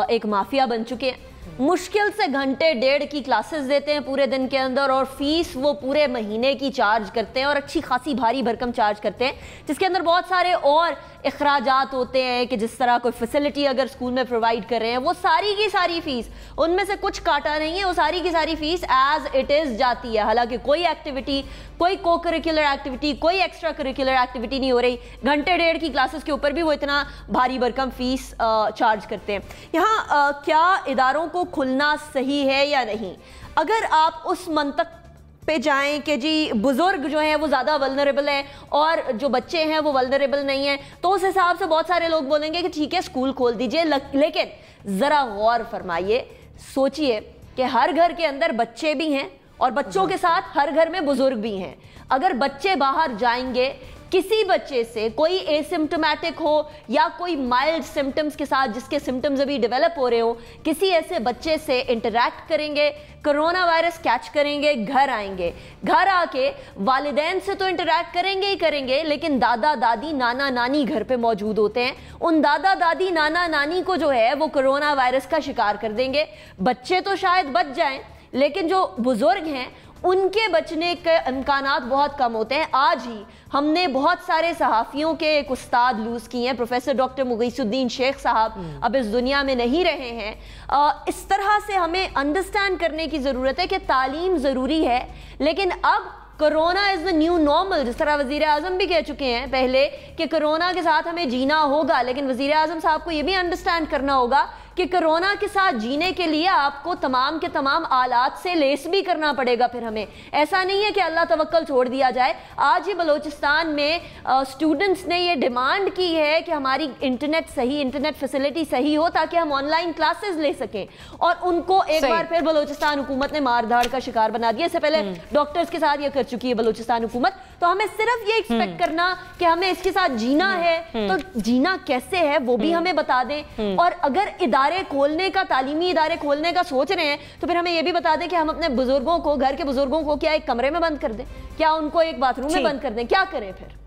ایک مافیا بن چکے ہیں. مشکل سے گھنٹے ڈیڑھ کی کلاسز دیتے ہیں پورے دن کے اندر, اور فیس وہ پورے مہینے کی چارج کرتے ہیں, اور اچھی خاصی بھاری بھرکم چارج کرتے ہیں, جس کے اندر بہت سارے اور اخراجات ہوتے ہیں کہ جس طرح کوئی فیسلٹی اگر اسکول میں پرووائڈ کر رہے ہیں, وہ ساری کی ساری فیس, ان میں سے کچھ کاٹا نہیں ہے, وہ ساری کی ساری فیس ایز اٹ از جاتی ہے. حالانکہ کوئی ایکٹیویٹی, کوئی کو کریکولر ایکٹیویٹی, کوئی ایکسٹرا کریکولر ایکٹیویٹی نہیں ہو رہی, گھنٹے ڈیڑھ کی کلاسز کے اوپر بھی وہ اتنا بھاری بھرکم فیس چارج کرتے ہیں. یہاں کیا اداروں کو کھلنا صحیح ہے یا نہیں؟ اگر آپ اس منطق पे जाएं कि जी बुजुर्ग जो हैं वो ज़्यादा वल्नरेबल हैं और जो बच्चे हैं वो वल्नरेबल नहीं हैं, तो उस हिसाब से बहुत सारे लोग बोलेंगे कि ठीक है स्कूल खोल दीजिए। लेकिन ज़रा गौर फरमाइए, सोचिए कि हर घर के अंदर बच्चे भी हैं और बच्चों के साथ हर घर में बुजुर्ग भी हैं। अगर बच्चे बाहर जाएंगे, किसी बच्चे से कोई एसिम्प्टोमेटिक हो या कोई माइल्ड सिम्टम्स के साथ जिसके सिम्टम्स अभी डेवलप हो रहे हो, किसी ऐसे बच्चे से इंटरैक्ट करेंगे, कोरोना वायरस कैच करेंगे, घर आएंगे, घर आके वालिदैन से तो इंटरैक्ट करेंगे ही करेंगे, लेकिन दादा दादी नाना नानी घर पे मौजूद होते हैं, उन दादा दादी नाना नानी को जो है वो कोरोना वायरस का शिकार कर देंगे। बच्चे तो शायद बच जाएं, लेकिन जो बुजुर्ग हैं उनके बचने के इम्कानात बहुत कम होते हैं। आज ही हमने बहुत सारे सहाफ़ियों के एक उस्ताद लूज़ किए हैं, प्रोफेसर डॉक्टर मुगीसुद्दीन शेख साहब अब इस दुनिया में नहीं रहे हैं। इस तरह से हमें अंडरस्टैंड करने की ज़रूरत है कि तालीम ज़रूरी है, लेकिन अब corona is the new normal. जिस तरह वज़ीर आज़म भी कह चुके हैं पहले कि कोरोना के साथ हमें जीना होगा, लेकिन वज़ीर आज़म साहब को ये भी अंडरस्टैंड करना होगा कि कोरोना के साथ जीने के लिए आपको तमाम के तमाम आलात से लेस भी करना पड़ेगा। फिर हमें ऐसा नहीं है कि अल्लाह तवक्कल छोड़ दिया जाए। आज ही बलोचिस्तान में स्टूडेंट्स ने ये डिमांड की है कि हमारी इंटरनेट फैसिलिटी सही हो ताकि हम ऑनलाइन क्लासेस ले सकें, और उनको एक बार फिर बलोचिस्तान हुकूमत ने मार धाड़ का शिकार बना दिया। इससे पहले डॉक्टर्स के साथ ये कर चुकी है बलोचिस्तान हुकूमत। तो हमें सिर्फ ये एक्सपेक्ट करना कि हमें इसके साथ जीना है, तो जीना कैसे है वो भी हमें बता दें। और अगर इदारे खोलने का, तालीमी इदारे खोलने का सोच रहे हैं, तो फिर हमें यह भी बता दें कि हम अपने बुजुर्गों को, घर के बुजुर्गों को क्या एक कमरे में बंद कर दें, क्या उनको एक बाथरूम में बंद कर दें, क्या करें फिर?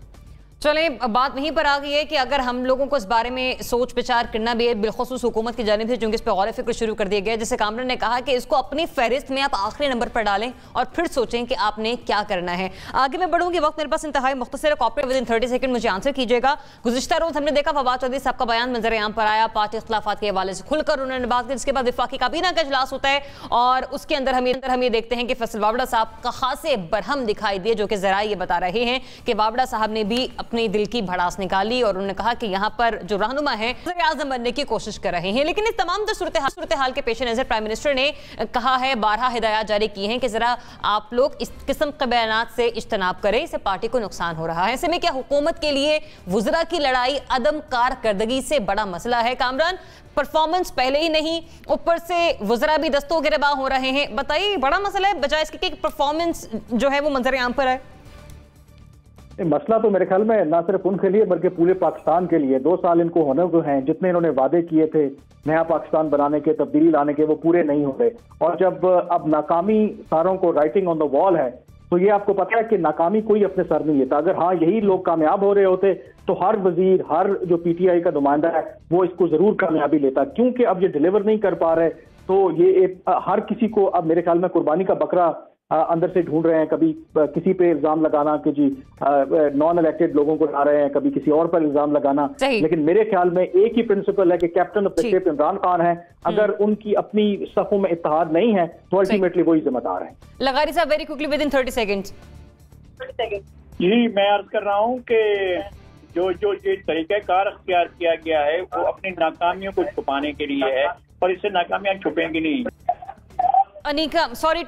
चलें, बात वहीं पर आ गई है कि अगर हम लोगों को इस बारे में सोच विचार करना भी है, बिलखुसूस हुकूमत की जानिब से, चूंकि इस पर गौर फिक्र शुरू कर दिया गया है। जैसे कामरान ने कहा कि इसको अपनी फहरिस्त में आप आखिरी नंबर पर डालें और फिर सोचें कि आपने क्या करना है। आगे मैं बढ़ूंगी, वक्त मेरे पास इंतहाई मुख्तसर है, कॉपरेट विद इन 30 सेकंड मुझे आंसर कीजिएगा। गुज़िश्ता रोज़ हमने देखा फवाद चौधरी साहब का बयान मंजर आम पर आया, पार्टी इख्तिलाफात के हवाले से खुलकर उन्होंने बात की। इसके बाद वफाकी काबीना का इजलास होता है और उसके अंदर हम ये देखते हैं कि फैसल वावड़ा साहब का खासे बरहम दिखाई दिए, जो कि जरा ये बता रहे हैं कि वावड़ा साहब ने भी अपनी दिल की भड़ास निकाली और उन्होंने कहा कि यहाँ पर जो रहनुमा है वज़ीर आज़म बनने की कोशिश कर रहे हैं। लेकिन इस तमाम सूरत हाल के पेश नजर प्राइम मिनिस्टर ने कहा है, 12 हिदायत जारी की हैं कि जरा आप लोग इस किस्म के बयानात से इज्तनाब करें, इससे पार्टी को नुकसान हो रहा है। ऐसे में क्या हुकूमत के लिए वुज़रा की लड़ाई अदम कारकर्दगी से बड़ा मसला है? कामरान, परफॉर्मेंस पहले ही नहीं, ऊपर से वुज़रा भी दस्तों गिरबां हो रहे हैं, बताइए बड़ा मसला है बजाय इसके कि परफॉर्मेंस जो है वो मंजर आम पर है? मसला तो मेरे ख्याल में ना सिर्फ उनके लिए बल्कि पूरे पाकिस्तान के लिए 2 साल इनको होने को हैं, जितने इन्होंने वादे किए थे नया पाकिस्तान बनाने के, तब्दीली लाने के, वो पूरे नहीं हो रहे। और जब अब नाकामी सारों को राइटिंग ऑन द वॉल है, तो ये आपको पता है कि नाकामी कोई अपने सर नहीं लेता। अगर हाँ यही लोग कामयाब हो रहे होते तो हर वजीर, हर जो पीटीआई का नुमाइंदा है वो इसको जरूर कामयाबी लेता। क्योंकि अब ये डिलीवर नहीं कर पा रहे, तो ये हर किसी को अब मेरे ख्याल में कुर्बानी का बकरा अंदर से ढूंढ रहे हैं। कभी किसी पे इल्जाम लगाना कि जी नॉन इलेक्टेड लोगों को ला रहे हैं, कभी किसी और पर इल्जाम लगाना। लेकिन मेरे ख्याल में एक ही प्रिंसिपल है कि captain of the ship Imran Khan है। अगर उनकी अपनी सफों में इत्तेहाद नहीं है तो अल्टीमेटली वही जिम्मेदार है। लगारी साहब, very quickly within 30 seconds. जी, मैं अर्ज कर रहा हूँ कि जो ये तरीक़ाकार अख्तियार किया गया है वो अपनी नाकामियों को छुपाने के लिए है, और इससे नाकामियां छुपेंगी नहीं। अनिका, सॉरी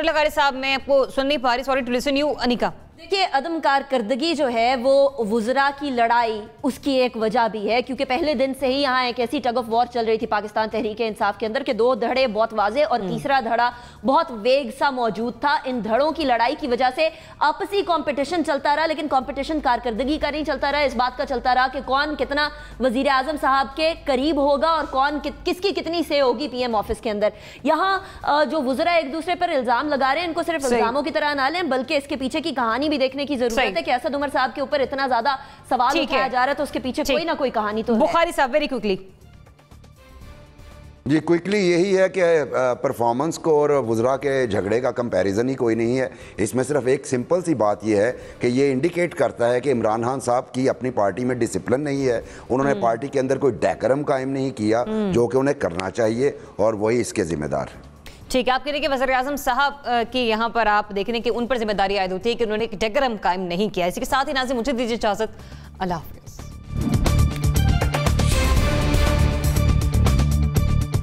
लगारी साहब, मैं आपको सुन नहीं पा रही, sorry to listen you. Anika, देखिए, अदम कारकर्दगी जो है वो वुज़रा की लड़ाई उसकी एक वजह भी है, क्योंकि पहले दिन से ही यहाँ एक ऐसी टग ऑफ वॉर चल रही थी पाकिस्तान तहरीक इंसाफ के अंदर कि 2 धड़े बहुत वाजे और तीसरा धड़ा बहुत वेग सा मौजूद था। इन धड़ों की लड़ाई की वजह से आपसी कंपटीशन चलता रहा, लेकिन कंपटीशन कारकर्दगी का नहीं चलता रहा, इस बात का चलता रहा कि कौन कितना वज़ीर आज़म साहब के करीब होगा और कौन किसकी कितनी से होगी पीएम ऑफिस के अंदर। यहाँ जो वुज़रा एक दूसरे पर इल्ज़ाम लगा रहे हैं, इनको सिर्फ इल्ज़ामों की तरह ना लें, बल्कि इसके पीछे की कहानी भी देखने की जरूरत है कि असद उमर साहब के ऊपर इतना ज्यादा सवाल उठाया जा रहा है, तो उसके पीछे कोई ना कोई कहानी तो है। बुखारी साहब, वेरी क्विकली। जी, क्विकली यही है कि परफॉर्मेंस को और वुज़रा के झगड़े का कंपैरिजन ही कोई नहीं है। इसमें सिर्फ एक सिंपल सी बात यह है कि ये इंडिकेट करता है कि इमरान खान साहब की अपनी पार्टी में डिसिप्लिन नहीं है। उन्होंने पार्टी के अंदर कोई डेकोरम कायम नहीं किया जो कि उन्हें करना चाहिए, और वही इसके जिम्मेदार है। ठीक है, आप कह रहे हैं कि वज़ीर आज़म साहब की यहाँ पर आप देख रहे हैं कि उन पर जिम्मेदारी आयद होती है कि उन्होंने डेकोरम कायम नहीं किया। इसी के साथ ही नाज़रीन मुझे दीजिए इजाज़त, अल्लाह हाफ़िज़।